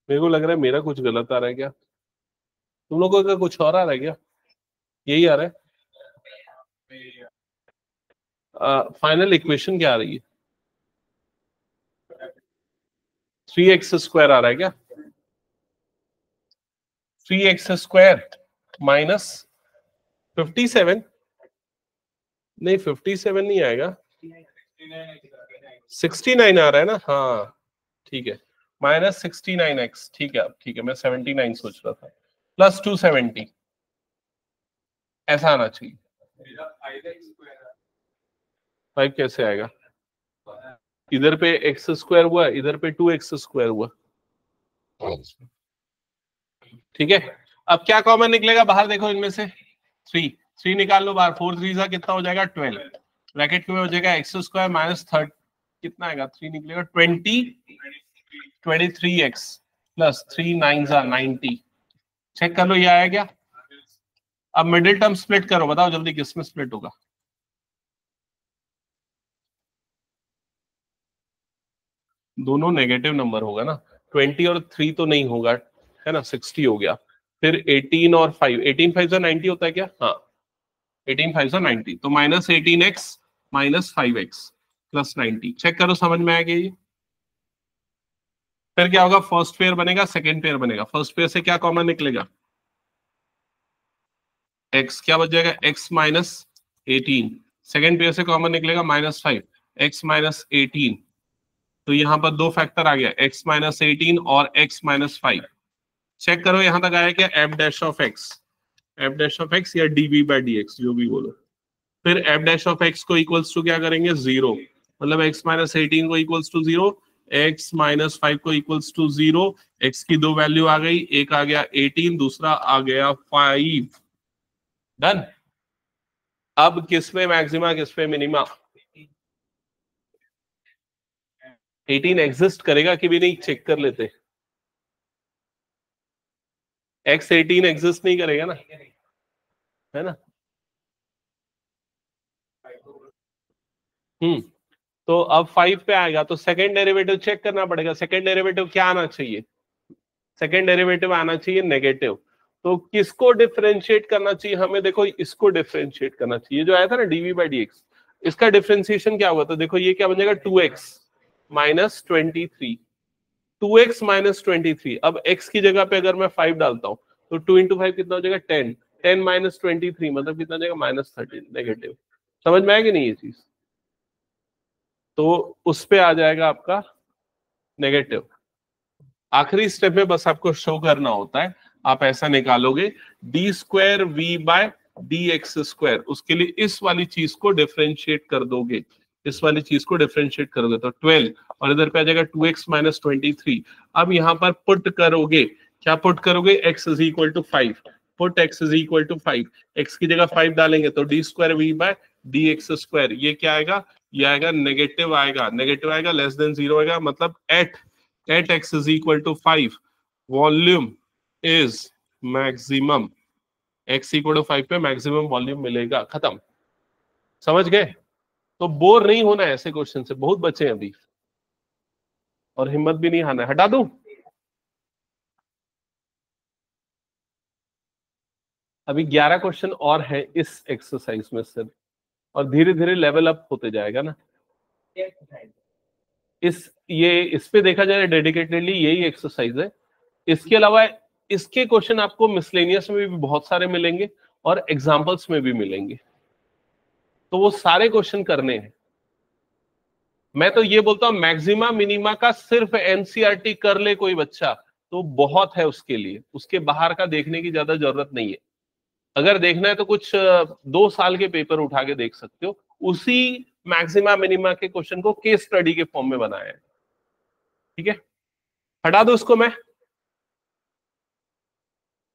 मेरे को लग रहा है मेरा कुछ गलत आ रहा है क्या? तुम लोगों का कुछ और आ रहा है क्या? यही आ रहा है। फाइनल इक्वेशन क्या आ रही है? 3x² आ रहा है क्या? 3x² minus 57? नहीं 57 नहीं आएगा, 69 आ रहा है ना। हाँ ठीक है, -69x। ठीक है, अब ठीक है, मैं 79 सोच रहा था। प्लस 270 ऐसा आना चाहिए। 5 कैसे आएगा? इधर पे x² हुआ, इधर पे 2x² हुआ। ठीक है, अब क्या कॉमन निकलेगा बाहर? देखो इनमें से 3 निकाल लो बाहर। 4 3 सा कितना हो जाएगा? 12। ब्रैकेट में हो जाएगा x² माइनस 30, कितना आएगा? 3 निकलेगा 23x प्लस 3 9 सा 90। चेक कर लो ये आया क्या? अब मिडिल टर्म स्प्लिट करो, बताओ जल्दी किस में स्प्लिट होगा? दोनों नेगेटिव नंबर होगा ना। 20 और 3 तो नहीं होगा, है ना। 60 हो गया। फिर 18 और 5, 18 5 सा 90 होता है क्या? हाँ, 18 5 सा 90, तो -18x minus 5x plus 90। Check करो समझ में आएगा ये? फिर क्या होगा? फर्स्ट पेयर बनेगा, सेकेंड पेयर बनेगा। फर्स्ट पेयर से क्या कॉमन निकलेगा? x क्या बच जाएगा? x minus 18। सेकेंड पेयर से कॉमन निकलेगा -5, x माइनस 18। तो यहाँ पर दो फैक्टर आ गया, x माइनस 18 और x माइनस 5। चेक करो यहां तक आया क्या? F dash of x, F dash of x या डीवी बाई डी एक्स, जो भी बोलो। फिर एफ डैश ऑफ एक्स को इक्वल्स टू क्या करेंगे? 0। मतलब x माइनस 18 को इक्वल्स टू 0, x माइनस 5 को इक्वल्स टू 0। x की दो वैल्यू आ गई, एक आ गया 18, दूसरा आ गया 5। डन। अब किसमें मैक्सिमा, किसमें मिनिमा? 18 एग्जिस्ट करेगा कि भी नहीं, चेक कर लेते। x 18 एग्जिस्ट नहीं करेगा ना, है ना। तो अब 5 पे आएगा तो सेकेंड डेरिवेटिव चेक करना पड़ेगा। सेकेंड डेरिवेटिव क्या आना चाहिए? सेकेंड डेरिवेटिव आना चाहिए नेगेटिव। तो किसको डिफरेंशिएट करना चाहिए हमें? देखो इसको डिफरेंशिएट करना चाहिए, जो आया था ना डीवी बाई डी एक्स। इसका डिफरेंशिएशन क्या होगा? तो देखो ये क्या बन जाएगा? 2x minus 23, 2x minus 23। अब x की जगह पे अगर मैं 5 डालता हूँ तो 2 इंटू 5 कितना हो जाएगा? 10। 10 माइनस 23 मतलब कितना जाएगा? -13 नेगेटिव। समझ में आएगी नहीं ये चीज? तो उस पे आ जाएगा आपका नेगेटिव। आखिरी स्टेप में बस आपको शो करना होता है। आप ऐसा निकालोगे d²v/dx²। उसके लिए इस वाली चीज को डिफरेंशिएट कर दोगे, इस वाली चीज को डिफरेंशिएट करोगे तो 12, और इधर पे आ जाएगा 2x माइनस 23। अब यहाँ पर पुट करोगे, क्या पुट करोगे? x is equal to 5। Put x is equal to 5, x की जगह 5 डालेंगे तो d²v/dx²। ये क्या आएगा? ये आएगा नेगेटिव आएगा, नेगेटिव आएगा, लेस देन 0 आएगा। मतलब at x is equal to 5 volume is maximum. x equal to 5 पे मैक्सिमम वॉल्यूम मिलेगा। खत्म। समझ गए? तो बोर नहीं होना है ऐसे क्वेश्चन से, बहुत बचे हैं अभी, और हिम्मत भी नहीं हारना है। हटा दूं? अभी 11 क्वेश्चन और है इस एक्सरसाइज में से, और धीरे धीरे लेवल अप होते जाएगा ना। इस पे देखा जाए डेडिकेटेडली यही एक्सरसाइज है। इसके अलावा इसके क्वेश्चन आपको मिसलेनियस में भी बहुत सारे मिलेंगे और एग्जाम्पल्स में भी मिलेंगे, तो वो सारे क्वेश्चन करने हैं। मैं तो ये बोलता हूं मैक्सिमा मिनिमा का सिर्फ एनसीईआरटी कर ले कोई बच्चा तो बहुत है उसके लिए, उसके बाहर का देखने की ज्यादा जरूरत नहीं है। अगर देखना है तो कुछ 2 साल के पेपर उठा के देख सकते हो, उसी मैक्सिमा मिनिमा के क्वेश्चन को केस स्टडी के फॉर्म में बनाया है। ठीक है, हटा दो उसको मैं।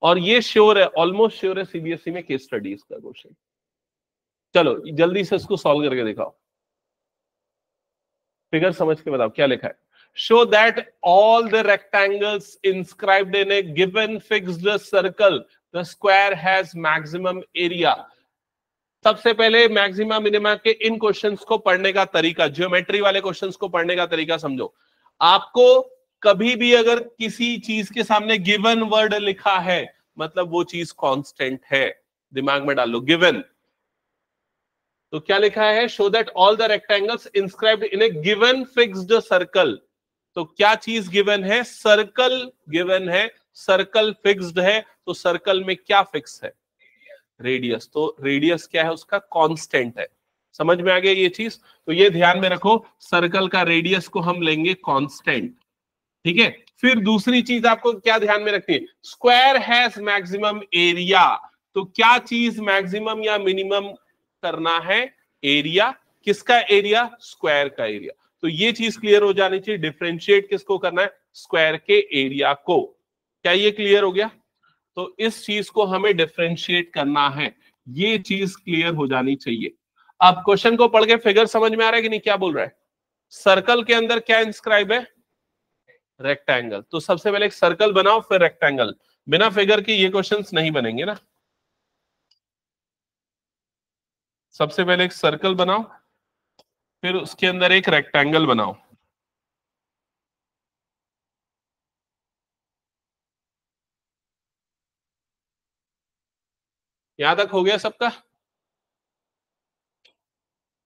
और ये श्योर है, ऑलमोस्ट श्योर है, सीबीएसई में केस स्टडीज का क्वेश्चन। चलो जल्दी से इसको सॉल्व करके दिखाओ, फिगर समझ के बताओ क्या लिखा है। Show that all the rectangles inscribed in A given fixed circle the square has maximum area. सबसे पहले मैक्सिमा मिनिमा के इन क्वेश्चंस को पढ़ने का तरीका, ज्योमेट्री वाले क्वेश्चंस को पढ़ने का तरीका समझो। आपको कभी भी अगर किसी चीज के सामने गिवन वर्ड लिखा है मतलब वो चीज कांस्टेंट है, दिमाग में डाल लो। गिवन तो क्या लिखा है, show that all the rectangles inscribed in A given fixed circle. तो क्या चीज गिवन है, सर्कल गिवन है, सर्कल फिक्स्ड है, तो सर्कल में क्या फिक्स है, रेडियस। तो रेडियस क्या है उसका, कांस्टेंट है। समझ में आ गया ये चीज, तो ये ध्यान में रखो, सर्कल का रेडियस को हम लेंगे कांस्टेंट, ठीक है। फिर दूसरी चीज आपको क्या ध्यान में रखनी है, स्क्वायर हैज मैक्सिमम एरिया। तो क्या चीज मैक्सिमम या मिनिमम करना है, एरिया। किसका एरिया, स्क्वायर का एरिया। तो ये चीज क्लियर हो जानी चाहिए, डिफरेंशिएट किसको करना है, स्क्वायर के एरिया को। क्या ये क्लियर हो गया, तो इस चीज को हमें डिफरेंशिएट करना है, ये चीज क्लियर हो जानी चाहिए। अब क्वेश्चन को पढ़ के फिगर समझ में आ रहा है कि नहीं, क्या बोल रहा है। सर्कल के अंदर क्या इंस्क्राइब है, रेक्टेंगल। तो सबसे पहले एक सर्कल बनाओ फिर रेक्टेंगल, बिना फिगर के ये क्वेश्चंस नहीं बनेंगे ना। सबसे पहले एक सर्कल बनाओ फिर उसके अंदर एक रेक्टेंगल बनाओ। यहां तक हो गया सबका,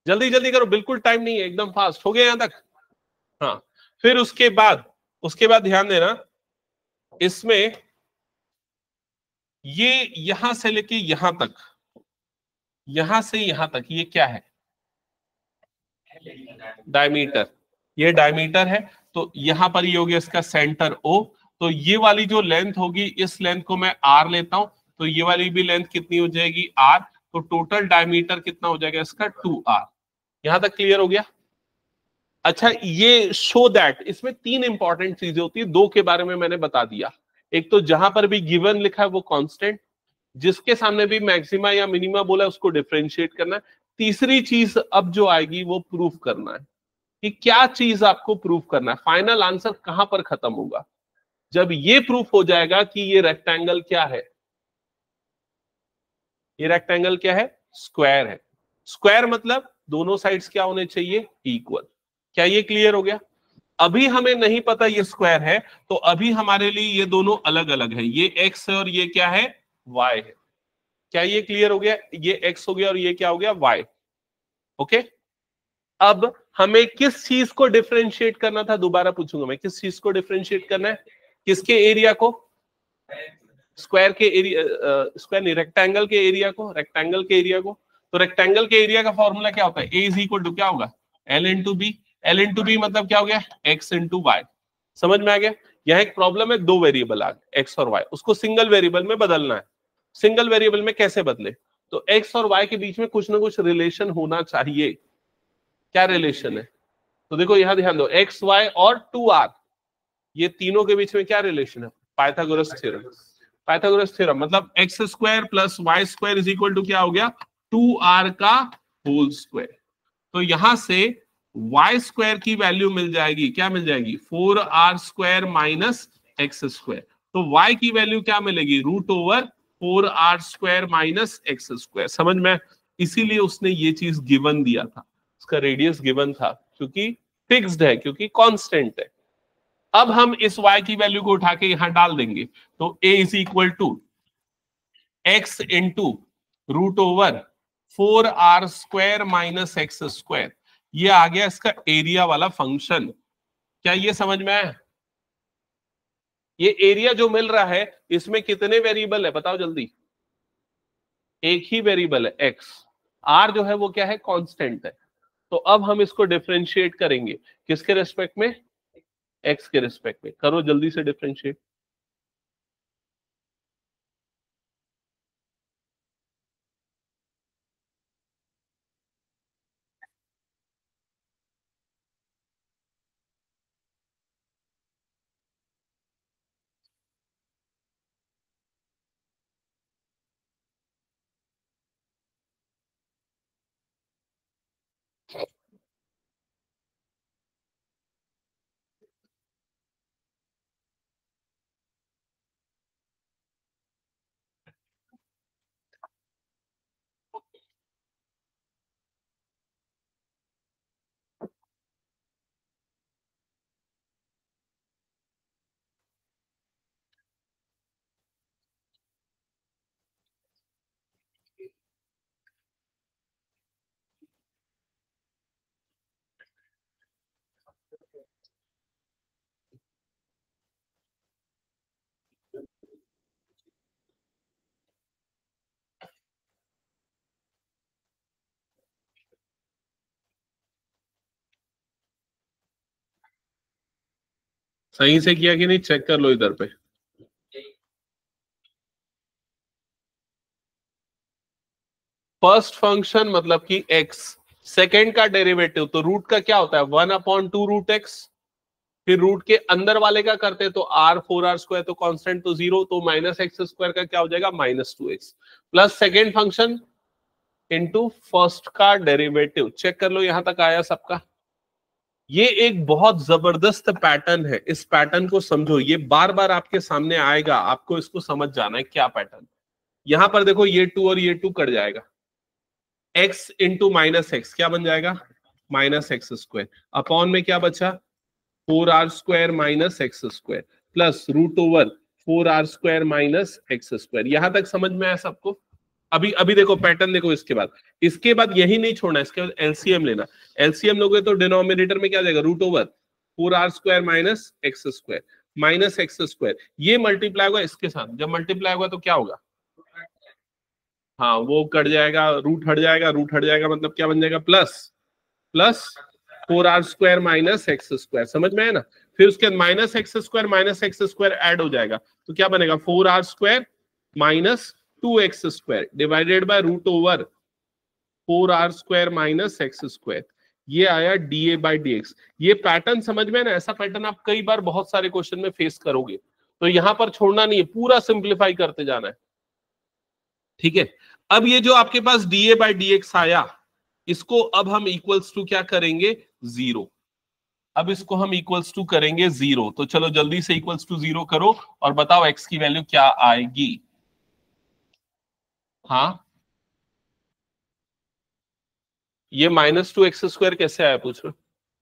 जल्दी जल्दी करो, बिल्कुल टाइम नहीं है, एकदम फास्ट हो गया यहां तक। हाँ, फिर उसके बाद ध्यान देना, इसमें ये यहां से लेके यहां तक, यहां से यहां तक ये क्या है, डायमीटर। ये डायमीटर है, तो यहां पर ये हो गया इसका सेंटर ओ। तो ये वाली जो लेंथ होगी, इस लेंथ को मैं आर लेता हूं, तो ये वाली भी लेंथ कितनी हो जाएगी, आर। तो टोटल डायमीटर कितना हो जाएगा इसका, 2r। यहां तक क्लियर हो गया। अच्छा, ये शो दैट, इसमें तीन इंपॉर्टेंट चीजें होती है, दो के बारे में मैंने बता दिया। एक तो जहां पर भी गिवन लिखा है वो कांस्टेंट, जिसके सामने भी मैक्सिमा या मिनिमा बोला है उसको डिफरेंशिएट करना है। तीसरी चीज अब जो आएगी वो प्रूफ करना है, कि क्या चीज आपको प्रूफ करना है, फाइनल आंसर कहां पर खत्म होगा। जब ये प्रूफ हो जाएगा कि ये रेक्टेंगल क्या है, ये रेक्टेंगल क्या है, स्क्वायर है। स्क्वायर मतलब दोनों साइड्स क्या होने चाहिए, इक्वल। क्या ये क्लियर हो गया। अभी हमें नहीं पता ये स्क्वायर है, तो अभी हमारे लिए ये दोनों अलग अलग है, ये एक्स है और ये क्या है, वाई है। क्या ये क्लियर हो गया, ये एक्स हो गया और ये क्या हो गया, वाई। ओके, अब हमें किस चीज को डिफरेंशिएट करना था, दोबारा पूछूंगा मैं, किस चीज को डिफरेंशिएट करना है, किसके एरिया को, स्क्वायर के एरिया, स्क्वायर नहीं, रेक्टेंगल के एरिया को, रेक्टेंगल के एरिया को। तो रेक्टेंगल के एरिया का फॉर्मूला क्या होता है, ए इज इक्वल टू क्या होगा, l into b. L into b मतलब क्या हो गया, एक्स इंटू वाई। समझ में आ गया। यहाँ एक प्रॉब्लम है, दो वेरिएबल आ गए, एक्स और वाई, उसको सिंगल वेरिएबल में बदलना है। सिंगल वेरिएबल में कैसे बदले, तो एक्स और वाई के बीच में कुछ ना कुछ रिलेशन होना चाहिए। क्या रिलेशन है, तो देखो यहां ध्यान दो, एक्स वाई और 2r, ये तीनों के बीच में क्या रिलेशन है, पाइथागोरस थ्योरम। पाइथागोरस थ्योरम मतलब x square plus y square is equal to क्या हो गया, 2r का होल स्क्वायर। तो यहां से वाई स्क्वायर की वैल्यू मिल जाएगी, क्या मिल जाएगी, 4r square minus x square. तो y की वैल्यू क्या मिलेगी, root over 4r square minus x square. समझ में, इसीलिए उसने ये चीज गिवन दिया था, उसका रेडियस गिवन था, क्योंकि फिक्स्ड है, क्योंकि कांस्टेंट है। अब हम इस y की वैल्यू को उठा के यहां डाल देंगे, तो a is equal to x into root over 4r square minus x square. ये आ गया इसका एरिया वाला फंक्शन। क्या ये समझ में आया, ये एरिया जो मिल रहा है इसमें कितने वेरिएबल है बताओ जल्दी, एक ही वेरिएबल है एक्स, आर जो है वो क्या है, कांस्टेंट है। तो अब हम इसको डिफरेंशिएट करेंगे, किसके रेस्पेक्ट में, एक्स के रेस्पेक्ट में। करो जल्दी से डिफरेंशिएट। सही से किया कि नहीं चेक कर लो इधर पे। फर्स्ट फंक्शन मतलब कि x, सेकेंड का डेरिवेटिव तो रूट का क्या होता है 1/2√x, फिर रूट के अंदर वाले का करते तो r4r² तो कांस्टेंट तो 0, तो -x² का क्या हो जाएगा -2x plus second function into first का डेरिवेटिव। चेक कर लो यहां तक आया सबका। ये एक बहुत जबरदस्त पैटर्न है, इस पैटर्न को समझो, ये बार बार आपके सामने आएगा, आपको इसको समझ जाना है क्या पैटर्न। यहां पर देखो ये 2 और ये 2 कट जाएगा, x इंटू -x क्या बन जाएगा -x² अपॉन में क्या बचा 4r² -x² plus √4r² -x²। यहां तक समझ में आया सबको? अभी अभी देखो पैटर्न देखो, इसके बाद यही नहीं छोड़ना, इसके बाद एलसीएम लेना। एलसीएम लोगे तो डिनोमिनेटर में क्या जाएगा √4r² -x² ये मल्टीप्लाई होगा इसके साथ, जब मल्टीप्लाई होगा तो क्या होगा, हाँ वो कट जाएगा, रूट हट जाएगा, रूट हट जाएगा मतलब क्या बन जाएगा प्लस 4r² -x²। समझ में है ना? फिर उसके बाद -x² ऐड हो जाएगा तो क्या बनेगा 4r² -2x² divided by √4r² -x²। ये आया dA/dx। ये पैटर्न समझ में है ना? ऐसा पैटर्न आप कई बार बहुत सारे क्वेश्चन में फेस करोगे, तो यहां पर छोड़ना नहीं है, पूरा सिंप्लीफाई करते जाना है। ठीक है, अब ये जो आपके पास dA/dx आया, इसको अब हम इक्वल्स टू क्या करेंगे 0। अब इसको हम इक्वल्स टू करेंगे 0, तो चलो जल्दी से इक्वल्स टू 0 करो और बताओ x की वैल्यू क्या आएगी। हाँ ये -2x² कैसे आया पूछ रहे?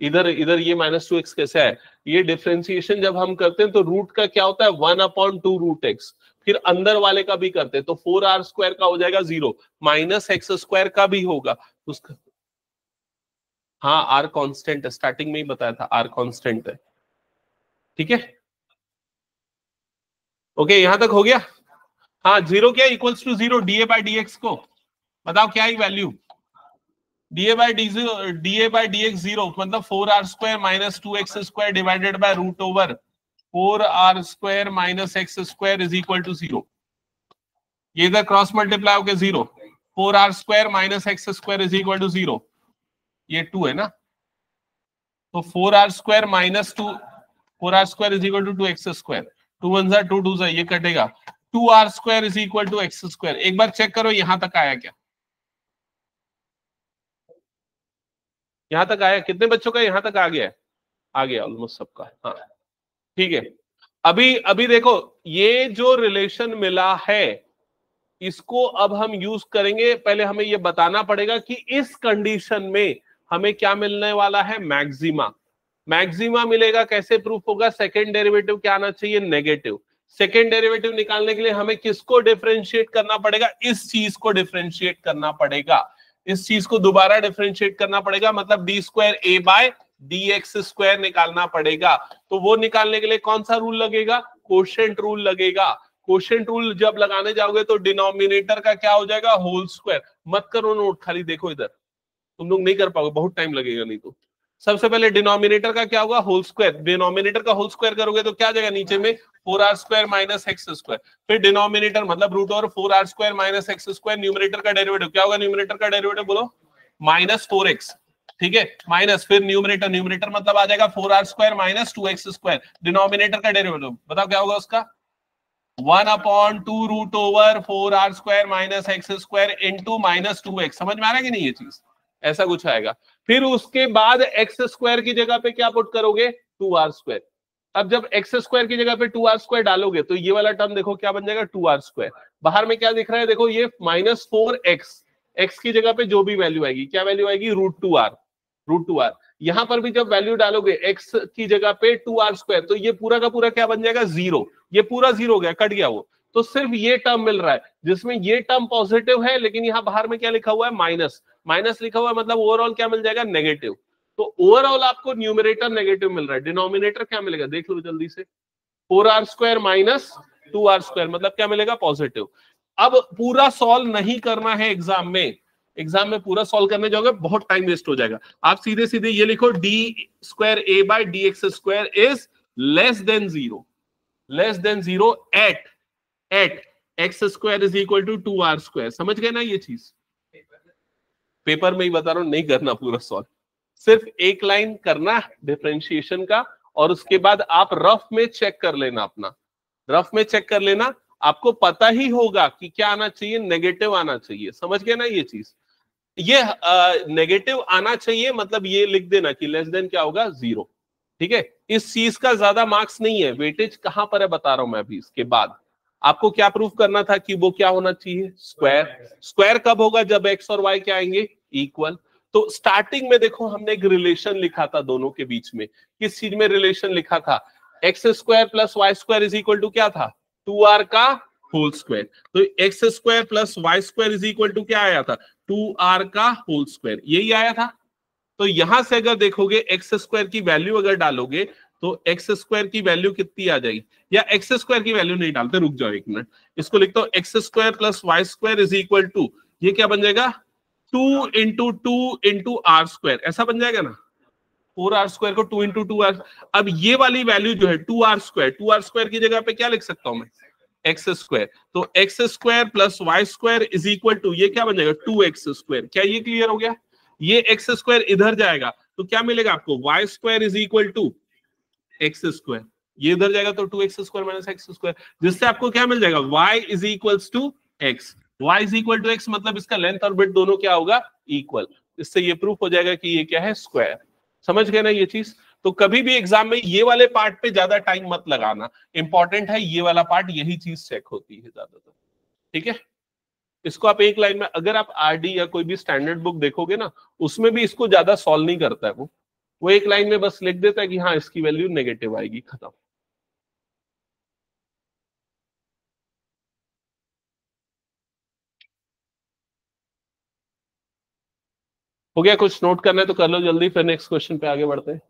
इधर इधर ये -2x कैसे आया? ये डिफरेंशिएशन जब हम करते हैं तो रूट का क्या होता है 1/2√x, फिर अंदर वाले का भी करते हैं तो 4r² का हो जाएगा 0, -x² का भी होगा उसका। हाँ r कांस्टेंट है, स्टार्टिंग में ही बताया था r कांस्टेंट है। ठीक है, ओके यहां तक हो गया। हाँ 0 क्या इक्वल्स टू 0 dA/dx को बताओ क्या ही वैल्यू dA/dx 0 मतलब 4r² -2x² divided by √4r² -x² is equal to 0। ये इधर क्रॉस मल्टीप्लाई होकर 0, 4r² -x² is equal to 0, ये 2 है ना, तो 4r² is equal to 2x², 2 1 2 2 ये कटेगा, 2r² is equal to x²। एक बार चेक करो यहां तक आया क्या, यहां तक आया? कितने बच्चों का यहां तक आ गया है? आ गया ऑलमोस्ट सबका। हाँ ठीक है, अभी अभी देखो ये जो रिलेशन मिला है इसको अब हम यूज करेंगे। पहले हमें ये बताना पड़ेगा कि इस कंडीशन में हमें क्या मिलने वाला है मैक्सिमा। मैक्सिमा मिलेगा कैसे प्रूफ होगा? सेकेंड डेरिवेटिव क्या आना चाहिए नेगेटिव। सेकेंड डेरिवेटिव निकालने के लिए हमें किसको डिफरेंशिएट करना पड़ेगा? इस चीज को डिफरेंशिएट करना पड़ेगा, इस चीज को दोबारा डिफरेंशिएट करना पड़ेगा, मतलब d²a/dx² निकालना पड़ेगा। तो वो निकालने के लिए कौन सा रूल लगेगा? कोशेंट रूल लगेगा। कोशेंट रूल जब लगाने जाओगे तो डिनोमिनेटर का क्या हो जाएगा होल स्क्वायर। मत करो नोट, खाली देखो इधर, तुम लोग नहीं कर पाओगे, बहुत टाइम लगेगा नहीं तो। सबसे पहले डिनोमिनेटर का क्या होगा होल स्क्वायर, डिनोमिनेटर का होल स्क्वायर करोगे तो क्या आ जाएगा नीचे में 4r² -x², फिर डिनोमिनेटर मतलब √4r² -x², न्यूमरेटर का डेरिवेटिव क्या होगा, न्यूमरेटर का डेरिवेटिव बोलो -4x। ठीक है, माइनस फिर न्यूमरेटर, न्यूमरेटर मतलब आ जाएगा 4r² -2x², डिनोमिनेटर का डेरिवेटिव बताओ क्या होगा उसका 1/2√4r² -x² इंटू -2x। समझ में आ रहा है कि नहीं ये चीज? ऐसा कुछ आएगा। फिर उसके बाद x² की जगह पे क्या पुट करोगे 2r²। अब जब x² की जगह पे 2r² डालोगे तो ये वाला टर्म देखो क्या बन जाएगा 2r²। बाहर में क्या दिख रहा है देखो ये -4x, x की जगह पे जो भी वैल्यू आएगी क्या वैल्यू आएगी √2r। यहां पर भी जब वैल्यू डालोगे x की जगह पे 2r² तो ये पूरा का पूरा क्या बन जाएगा 0, ये पूरा 0 हो गया, कट गया वो। तो सिर्फ ये टर्म मिल रहा है जिसमें ये टर्म पॉजिटिव है, लेकिन यहां बाहर में क्या लिखा हुआ है माइनस, माइनस लिखा हुआ है मतलब ओवरऑल क्या मिल जाएगा नेगेटिव। तो ओवरऑल आपको न्यूमरेटर नेगेटिव मिल रहा है, डिनोमिनेटर क्या मिलेगा देख लो जल्दी से 4r² -2r² मतलब क्या मिलेगा पॉजिटिव। अब पूरा सॉल्व नहीं करना है एग्जाम में, एग्जाम में पूरा सॉल्व करने जाओगे बहुत टाइम वेस्ट हो जाएगा। आप सीधे सीधे ये लिखो d²a/dx² is less than zero at x square is equal to 2r square. समझ गए ना ये चीज? पेपर में ही बता रहा हूं, नहीं करना पूरा सॉल्व, सिर्फ एक लाइन करना डिफरेंशिएशन का, और उसके बाद आप रफ में चेक कर लेना, अपना रफ में चेक कर लेना, आपको पता ही होगा कि क्या आना चाहिए, नेगेटिव आना चाहिए। समझ गए ना ये चीज? ये नेगेटिव आना चाहिए, मतलब ये लिख देना कि लेस देन क्या होगा, 0। ठीक है, इस चीज का ज्यादा मार्क्स नहीं है, वेटेज कहां पर है बता रहा हूं मैं अभी। इसके बाद आपको क्या प्रूफ करना था कि वो क्या होना चाहिए, स्क्वायर। स्क्वायर कब होगा, जब एक्स और वाई क्या आएंगे, इक्वल। तो स्टार्टिंग में देखो हमने एक रिलेशन लिखा था दोनों के बीच में। किस चीज में रिलेशन लिखा था, x square plus y square is equal to क्या था, 2r का होल स्क्वायर। तो x square plus y square is equal to क्या आया था, 2r का होल स्क्वायर, यही आया था। तो यहां से अगर देखोगे एक्स स्क्वायर की वैल्यू अगर डालोगे तो एक्स स्क्वायर की वैल्यू कितनी आ जाएगी, या एक्स स्क्वायर की वैल्यू नहीं डालते, रुक जाओ एक मिनट, इसको लिखता हूं, x square plus y square is equal to, ये क्या बन जाएगा, 2 आर स्क्वायर, ऐसा बन जाएगा ना, 4r स्क्वायर को 2 2 आर। अब ये वाली वैल्यू जो है 2r स्क्वायर की जगह पे क्या लिख सकता हूं मैं, एक्स स्क्वायर। तो x square plus y square is equal to, ये क्या बन जाएगा, 2x स्क्वायर। क्या ये क्लियर हो गया? ये एक्स स्क्वायर इधर जाएगा तो क्या मिलेगा आपको, y square is equal to x square, ये इधर जाएगा तो 2x square minus x square, जिससे आपको क्या मिल जाएगा, y इज equals to x. Y is equal to x मतलब इसका लेंथ और ब्रेड्थ दोनों क्या होगा, इक्वल। इससे ये प्रूफ हो जाएगा कि ये क्या है, स्क्वायर। समझ गए ना ये चीज? तो कभी भी एग्जाम में ये वाले पार्ट पे ज्यादा टाइम मत लगाना, इंपॉर्टेंट है ये वाला पार्ट, यही चीज चेक होती है ज्यादातर। ठीक है, इसको आप एक लाइन में, अगर आप आरडी या कोई भी स्टैंडर्ड बुक देखोगे ना, उसमें भी इसको ज्यादा सॉल्व नहीं करता है वो एक लाइन में बस लिख देता है कि हाँ इसकी वैल्यू नेगेटिव आएगी, खत्म। हो गया? कुछ नोट करना है तो कर लो जल्दी, फिर नेक्स्ट क्वेश्चन पे आगे बढ़ते हैं।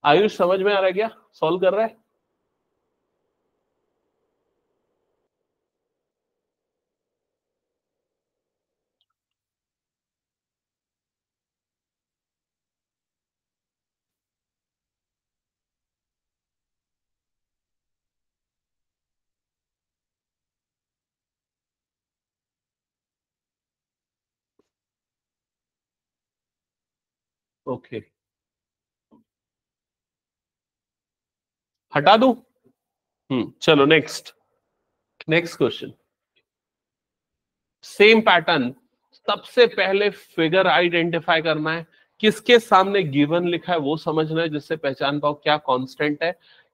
आयुष समझ में आ रहा है क्या, सॉल्व कर रहा है? ओके, हटा दूं? चलो नेक्स्ट क्वेश्चन, सेम पैटर्न। सबसे पहले फिगर आइडेंटिफाई करना है, किसके सामने गिवन लिखा है वो समझना है, जिससे पहचान पाओ क्या कांस्टेंट है,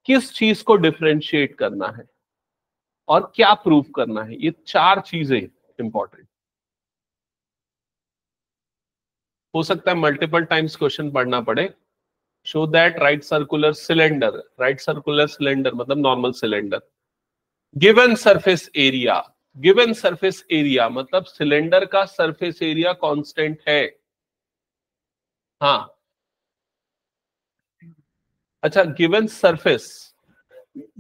किस चीज को डिफरेंशिएट करना है और क्या प्रूफ करना है। ये चार चीजें इंपॉर्टेंट। हो सकता है मल्टीपल टाइम्स क्वेश्चन पढ़ना पड़े। Show that right circular cylinder, right circular cylinder मतलब normal cylinder, given surface area, given surface area मतलब सिलेंडर का सरफेस एरिया कांस्टेंट है। हाँ, अच्छा, गिवन सरफेस,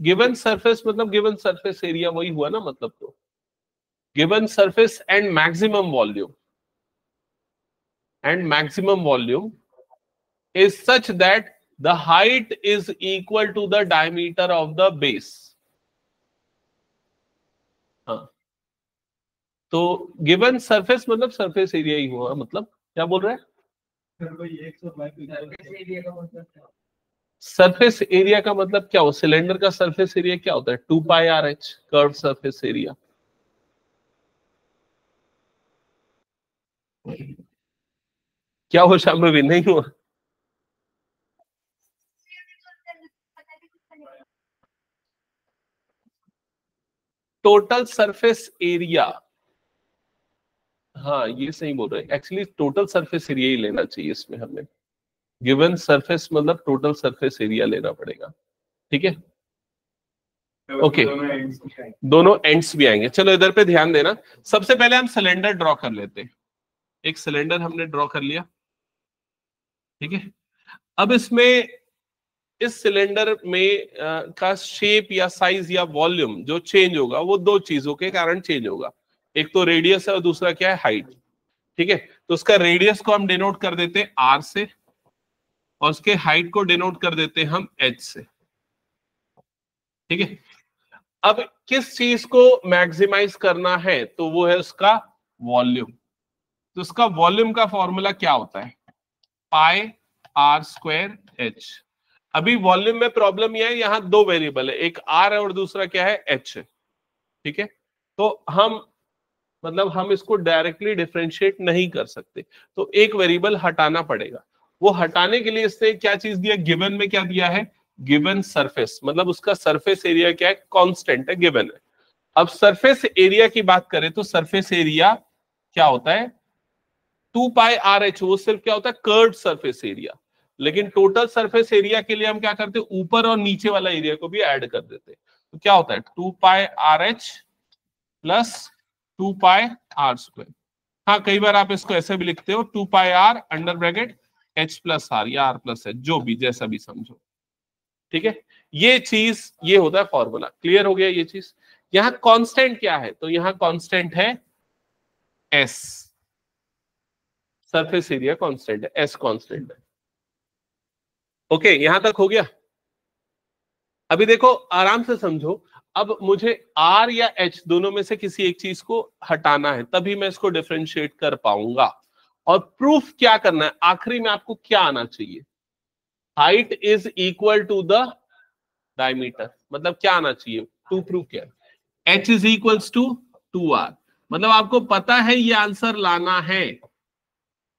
गिवन सरफेस मतलब गिवन सरफेस एरिया वही हुआ ना, मतलब तो given surface and maximum volume, and maximum volume is such that the height is equal to the diameter of the base। हाँ, तो गिवन सरफेस मतलब सरफेस एरिया ही हुआ, मतलब क्या बोल रहे हैं, सरफेस एरिया का मतलब क्या हो, सिलेंडर का सरफेस एरिया क्या होता है, 2πRH कर्व सरफेस एरिया। क्या हो शाम में, नहीं हुआ? टोटल सरफेस एरिया, हाँ ये सही बोल रहे हैं, एक्चुअली टोटल सरफेस एरिया ही लेना चाहिए इसमें हमें। गिवन सरफेस मतलब टोटल सरफेस एरिया लेना पड़ेगा। ठीक है, ओके, दोनों एंड्स भी आएंगे। चलो इधर पे ध्यान देना, सबसे पहले हम सिलेंडर ड्रॉ कर लेते हैं। एक सिलेंडर हमने ड्रॉ कर लिया, ठीक है। अब इसमें, इस सिलेंडर में का शेप या साइज या वॉल्यूम जो चेंज होगा वो दो चीजों के कारण चेंज होगा, एक तो रेडियस है और दूसरा क्या है, हाइट। ठीक है, तो उसका रेडियस को हम डिनोट कर देते हैं आर से, और उसके हाइट को डिनोट कर देते हैं हम h से। ठीक है, अब किस चीज को मैक्सिमाइज करना है, तो वो है उसका वॉल्यूम। तो उसका वॉल्यूम का फॉर्मूला क्या होता है, पाई आर स्क्वायर एच। अभी वॉल्यूम में प्रॉब्लम यह है, यहां दो वेरिएबल है, एक आर है और दूसरा क्या है, एच है। ठीक है, तो हम इसको डायरेक्टली डिफरेंशिएट नहीं कर सकते, तो एक वेरिएबल हटाना पड़ेगा। वो हटाने के लिए इसने क्या चीज दिया, गिवन में क्या दिया है, गिवन सरफेस, मतलब उसका सरफेस एरिया क्या है, कांस्टेंट है, गिवन है। अब सरफेस एरिया की बात करें तो सरफेस एरिया क्या होता है, 2 पाई आर एच, वो सिर्फ क्या होता है, कर्व्ड सरफेस एरिया। लेकिन टोटल सरफेस एरिया के लिए हम क्या करते हैं, ऊपर और नीचे वाला एरिया को भी ऐड कर देते हैं। तो क्या होता है, 2 pi are H plus 2 pi are square. हाँ, कई बार आप इसको ऐसे भी लिखते हो, 2 pi R under bracket H plus R या आर प्लस एच, जो भी जैसा भी समझो। ठीक है, ये चीज ये होता है फॉर्मूला। क्लियर हो गया ये चीज। यहां कांस्टेंट क्या है, तो यहां कांस्टेंट है एस, सरफेस एरिया कांस्टेंट है, एस कांस्टेंट है। ओके, यहां तक हो गया। अभी देखो आराम से समझो, अब मुझे आर या एच दोनों में से किसी एक चीज को हटाना है, तभी मैं इसको डिफरेंशिएट कर पाऊंगा। और प्रूफ क्या करना है, आखिरी में आपको क्या आना चाहिए, height is equal to the diameter. मतलब क्या आना चाहिए, टू प्रूफ क्या है, h is equals to 2r। मतलब आपको पता है ये आंसर लाना है,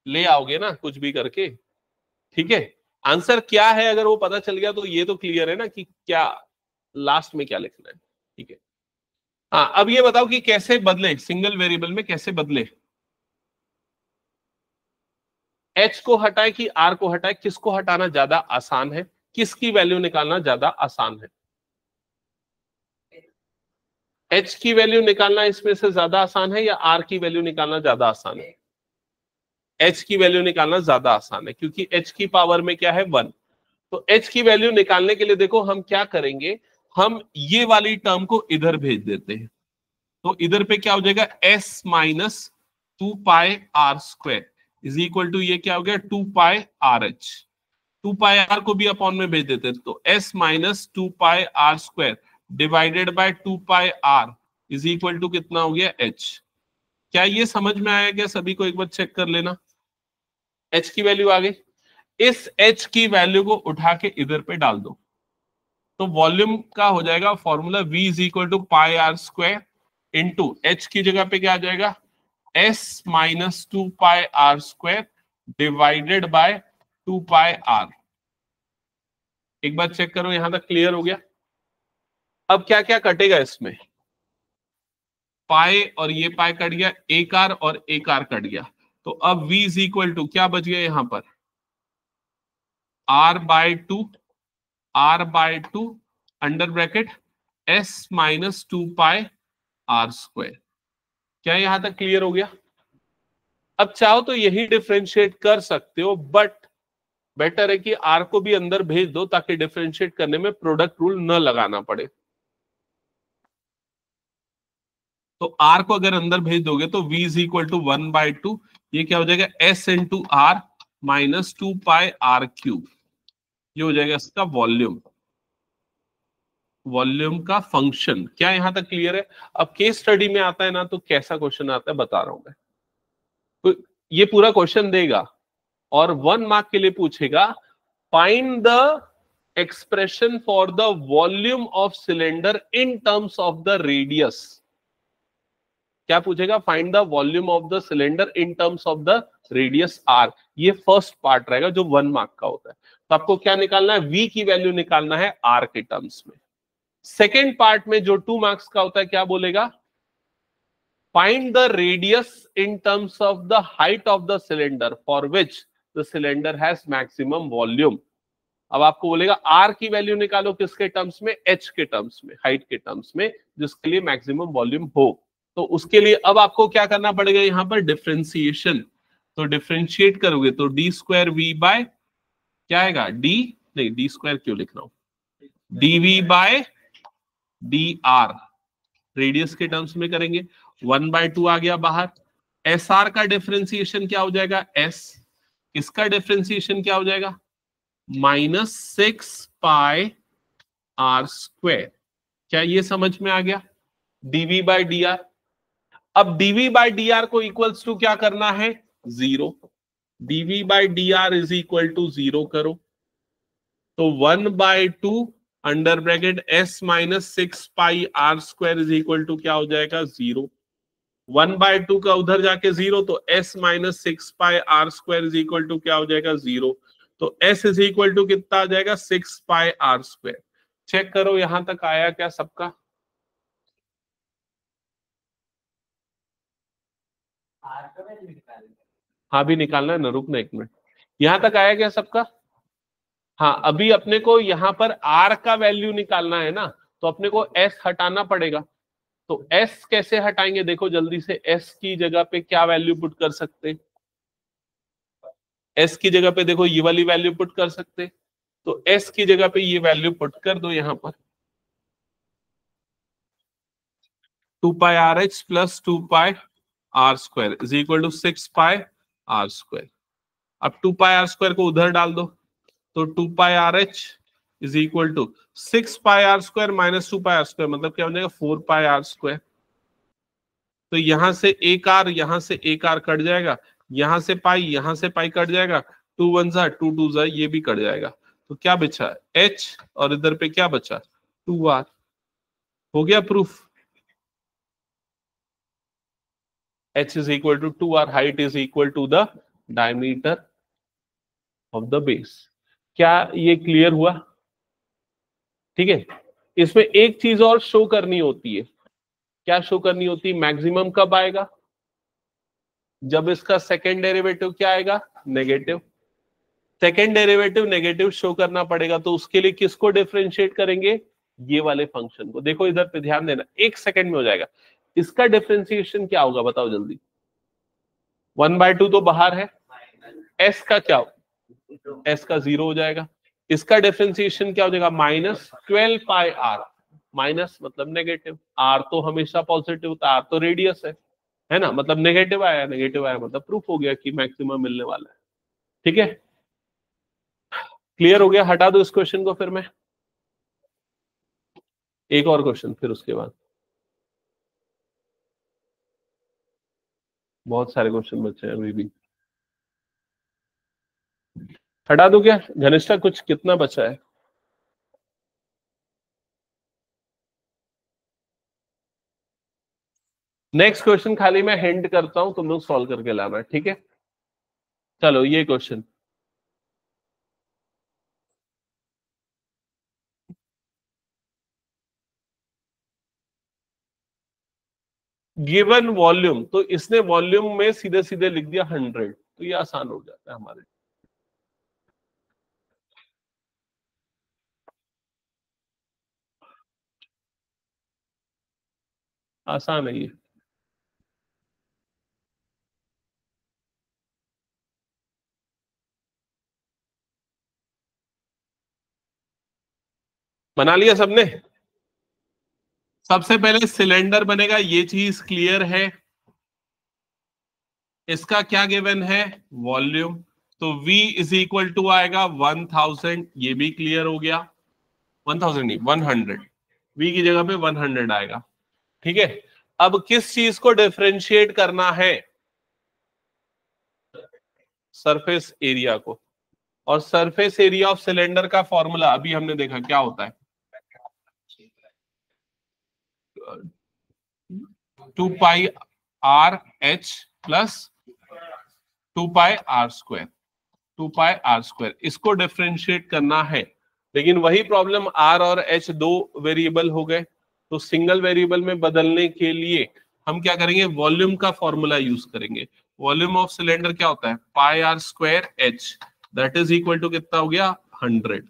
ले आओगे ना कुछ भी करके। ठीक है, आंसर क्या है अगर वो पता चल गया तो ये तो क्लियर है ना कि क्या लास्ट में क्या लिखना है। ठीक है, हाँ, अब ये बताओ कि कैसे बदले, सिंगल वेरिएबल में कैसे बदले, h को हटाए कि r को हटाए, किसको हटाना ज्यादा आसान है, किसकी वैल्यू निकालना ज्यादा आसान है, h की वैल्यू निकालना इसमें से ज्यादा आसान है या r की वैल्यू निकालना ज्यादा आसान है, h की वैल्यू निकालना ज्यादा आसान है, क्योंकि h की पावर में क्या है 1। तो h की वैल्यू निकालने के लिए देखो हम क्या करेंगे, हम ये वाली टर्म को इधर भेज देते हैं। तो इधर पे क्या हो जाएगा, s minus 2 pi are square is equal to, ये क्या हो गया, 2 pi are h. 2 pi r को भी अपॉन में भेज देते हैं, तो s minus 2 pi are square divided by 2 pi r is equal to कितना हो गया, h। क्या ये समझ में आया क्या सभी को, एक बार चेक कर लेना। h की वैल्यू आ गई, इस h की वैल्यू को उठा के इधर पे डाल दो, तो वॉल्यूम का हो जाएगा formula v is equal to pi are square into h की जगह पे क्या आ जाएगा, s minus 2 pi are square divided by 2 pi r. एक बार चेक करो, यहां तक क्लियर हो गया। अब क्या क्या कटेगा इसमें, पाई और ये पाई कट गया, एक आर और एक आर कट गया, तो अब v इज इक्वल टू क्या बच गया यहां पर, r by two under bracket s minus 2 pi are square. क्या यहां तक क्लियर हो गया। अब चाहो तो यही डिफरेंशिएट कर सकते हो, बट बेटर है कि r को भी अंदर भेज दो ताकि डिफरेंशिएट करने में प्रोडक्ट रूल न लगाना पड़े। तो r को अगर अंदर भेज दोगे तो v इज इक्वल टू 1/2, ये क्या हो जाएगा, s into r minus 2 pi r cube, ये हो जाएगा इसका वॉल्यूम, वॉल्यूम का फंक्शन। क्या यहां तक क्लियर है। अब केस स्टडी में आता है ना, तो कैसा क्वेश्चन आता है बता रहा हूं मैं। तो ये पूरा क्वेश्चन देगा और 1 मार्क के लिए पूछेगा, find the expression for the volume of cylinder in terms of the radius. क्या पूछेगा, find the volume of the cylinder in terms of the radius R. ये फर्स्ट पार्ट रहेगा जो 1 मार्क का होता है। तो आपको क्या निकालना है, v की वैल्यू निकालना है r के टर्म्स में। सेकेंड पार्ट में जो 2 मार्क्स का होता है, क्या बोलेगा, find the radius in terms of the height of the cylinder for which the cylinder has maximum volume. अब आपको बोलेगा r की वैल्यू निकालो किसके टर्म्स में, h के टर्म्स में, हाइट के टर्म्स में, जिसके लिए मैक्सिमम वॉल्यूम हो। तो उसके लिए अब आपको क्या करना पड़ेगा, यहां पर डिफरेंशिएशन। तो डिफरेंशिएट करोगे तो डी स्क्वायर वी बाय क्या आएगा, डी नहीं, डी स्क्वायर क्यों लिख रहा हूं, D V by D R, radius के टर्म्स में करेंगे, 1/2 आ गया बाहर। एस आर का डिफरेंशिएशन क्या हो जाएगा, एस, इसका डिफरेंशिएशन क्या हो जाएगा, -6 पाई आर स्क्वायर। क्या ये समझ में आ गया? dv by D R. अब dv बाई डी आर को इक्वल्स टू क्या करना है? 0। dv by D R is equal to 0 करो तो 1/2 under bracket s minus 6 pi are square is equal to क्या हो जाएगा? 0। 1/2 का उधर जाके 0 तो s minus 6 pi are square is equal to क्या हो जाएगा? 0। तो s इज इक्वल टू कितना आ जाएगा? 6 पाई आर स्क्वायर। चेक करो यहां तक आया क्या सबका? हाँ भी निकालना है ना, रुकना एक मिनट। यहां तक आया क्या सबका? हाँ, अभी अपने को यहाँ पर r का वैल्यू निकालना है ना, तो अपने को s हटाना पड़ेगा। तो s कैसे हटाएंगे? देखो जल्दी से, s की जगह पे क्या वैल्यू पुट कर सकते? s की जगह पे देखो ये वाली वैल्यू पुट कर सकते, तो s की जगह पे ये वैल्यू पुट कर दो यहां पर। 2 pi are H plus 2 pi are square is equal to 6 pi are square. अब 2 पाई आर स्क्वायर को उधर डाल दो तो 2 pi are H is equal to 6 pi are square minus 2 pi are square, मतलब क्या हो जाएगा? 4 पाई आर स्क्वायर। तो यहां से एक आर, यहां से एक आर कट जाएगा, यहां से पाई कट जाएगा, 2 1 जा 2 2 जा, ये भी कट जाएगा। तो क्या बचा? h, और इधर पे क्या बचा? 2r। हो गया proof. h is equal to 2r, height is equal to the diameter of the base. क्या ये क्लियर हुआ? ठीक है। इसमें एक चीज और शो करनी होती है। क्या शो करनी होती है? मैक्सिमम कब आएगा? जब इसका सेकेंड डेरिवेटिव क्या आएगा? Negative. Second derivative negative show करना पड़ेगा, तो उसके लिए किसको डिफरेंशिएट करेंगे? ये वाले फंक्शन को। देखो इधर पे ध्यान देना, एक सेकेंड में हो जाएगा। इसका डिफरेंशिएशन क्या होगा बताओ जल्दी? 1/2 तो बाहर है, s का क्या हो? s का 0 हो जाएगा। इसका डिफरेंशिएशन क्या हो जाएगा? -12 पाई r। माइनस मतलब नेगेटिव, r तो हमेशा पॉजिटिव होता है, r तो रेडियस है ना, मतलब नेगेटिव आया, नेगेटिव आया मतलब प्रूफ हो गया कि मैक्सिमम मिलने वाला है। ठीक है, क्लियर हो गया? हटा दो इस क्वेश्चन को फिर मैं एक और क्वेश्चन, फिर उसके बाद बहुत सारे क्वेश्चन बचे हैं अभी भी। हटा दो क्या घनिष्ठा? कुछ कितना बचा है? नेक्स्ट क्वेश्चन खाली मैं हिंट करता हूं, तुम लोग सॉल्व करके लाना है, ठीक है? चलो ये क्वेश्चन, गिवन वॉल्यूम, तो इसने वॉल्यूम में सीधे सीधे लिख दिया 100, तो ये आसान हो जाता है हमारे। आसान है ये। बना लिया सबने? सबसे पहले सिलेंडर बनेगा, ये चीज क्लियर है। इसका क्या गिवन है? वॉल्यूम। तो V इज इक्वल टू आएगा 1000, ये भी क्लियर हो गया। 1000 नहीं, 100, V की जगह पे 100 आएगा। ठीक है, अब किस चीज को डिफरेंशिएट करना है? सरफेस एरिया को। और सरफेस एरिया ऑफ सिलेंडर का फॉर्मूला अभी हमने देखा क्या होता है? 2 pi are H plus 2 pi are square, 2 pi are square, इसको डिफरेंशिएट करना है। लेकिन वही प्रॉब्लम, आर और एच दो वेरिएबल हो गए, तो सिंगल वेरिएबल में बदलने के लिए हम क्या करेंगे? वॉल्यूम का फॉर्मूला यूज करेंगे। वॉल्यूम ऑफ सिलेंडर क्या होता है? Pi are square H, that is equal to कितना हो गया? 100।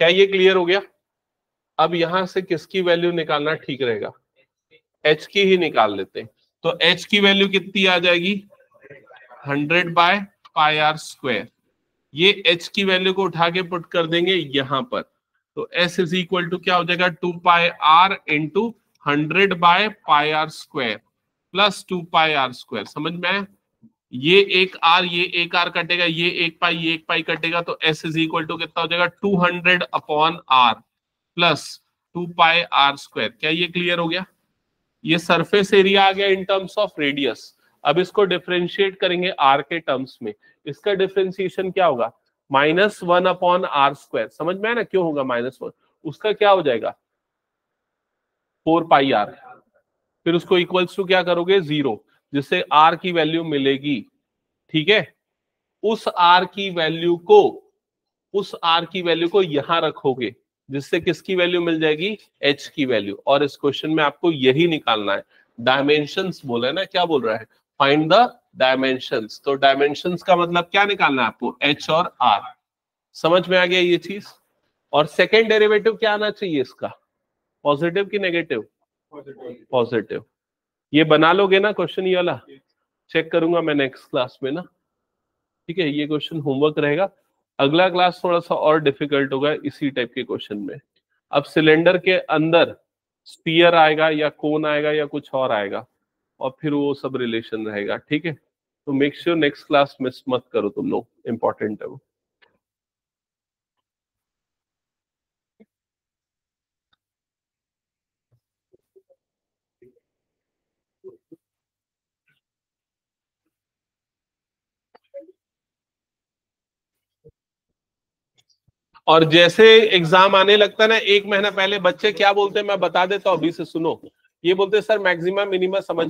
क्या ये क्लियर हो गया? अब यहां से किसकी वैल्यू निकालना ठीक रहेगा? एच की ही निकाल लेते हैं। तो एच की वैल्यू कितनी आ जाएगी? 100 बाय पाई आर स्क्वायर। ये h की वैल्यू को उठा के पुट कर देंगे यहां पर, तो s इज इक्वल टू क्या हो जाएगा? 2 pi r into 100 by pi are square plus 2 pi are square. समझ में आया? ये एक आर, ये एक आर कटेगा, ये एक पाई कटेगा, तो एस इज इक्वल टू कितना हो जाएगा 200 upon R plus 2 pi are square. क्या ये क्लियर हो गया? ये सरफेस एरिया आ गया इन टर्म्स ऑफ रेडियस। अब इसको डिफरेंशिएट करेंगे आर के टर्म्स में। इसका डिफरेंशिएशन क्या होगा? -1 अपॉन आर स्क्वायर। समझ में आया ना क्यों होगा -1? उसका क्या हो जाएगा 4 पाई आर। फिर उसको इक्वल्स टू क्या करोगे 0, जिससे आर की वैल्यू मिलेगी। ठीक है, उस आर की वैल्यू को यहां रखोगे, जिससे किसकी वैल्यू मिल जाएगी? एच की वैल्यू। और इस क्वेश्चन में आपको यही निकालना है। डायमेंशंस बोला है ना, क्या बोल रहा है? Find the dimensions. तो डायमेंशंस का मतलब क्या निकालना है आपको? एच और आर। समझ में आ गया ये चीज? और सेकेंड डेरिवेटिव क्या आना चाहिए इसका? पॉजिटिव की नेगेटिव? पॉजिटिव। ये बना लोगे ना क्वेश्चन ये वाला? चेक करूंगा मैं नेक्स्ट क्लास में ना। ठीक है, ये क्वेश्चन होमवर्क रहेगा। अगला क्लास थोड़ा सा और डिफिकल्ट होगा इसी टाइप के क्वेश्चन में। अब सिलेंडर के अंदर स्फीयर आएगा या कोन आएगा या कुछ और आएगा, और फिर वो सब रिलेशन रहेगा। ठीक है, तो make sure next class miss मत करो तुम लोग, इंपॉर्टेंट है वो। और जैसे एग्जाम आने लगता है ना, 1 महीना पहले बच्चे क्या बोलते हैं मैं बता देता हूँ, अभी से सुनो। ये बोलते हैं सर मैक्सिमम मिनिमम समझ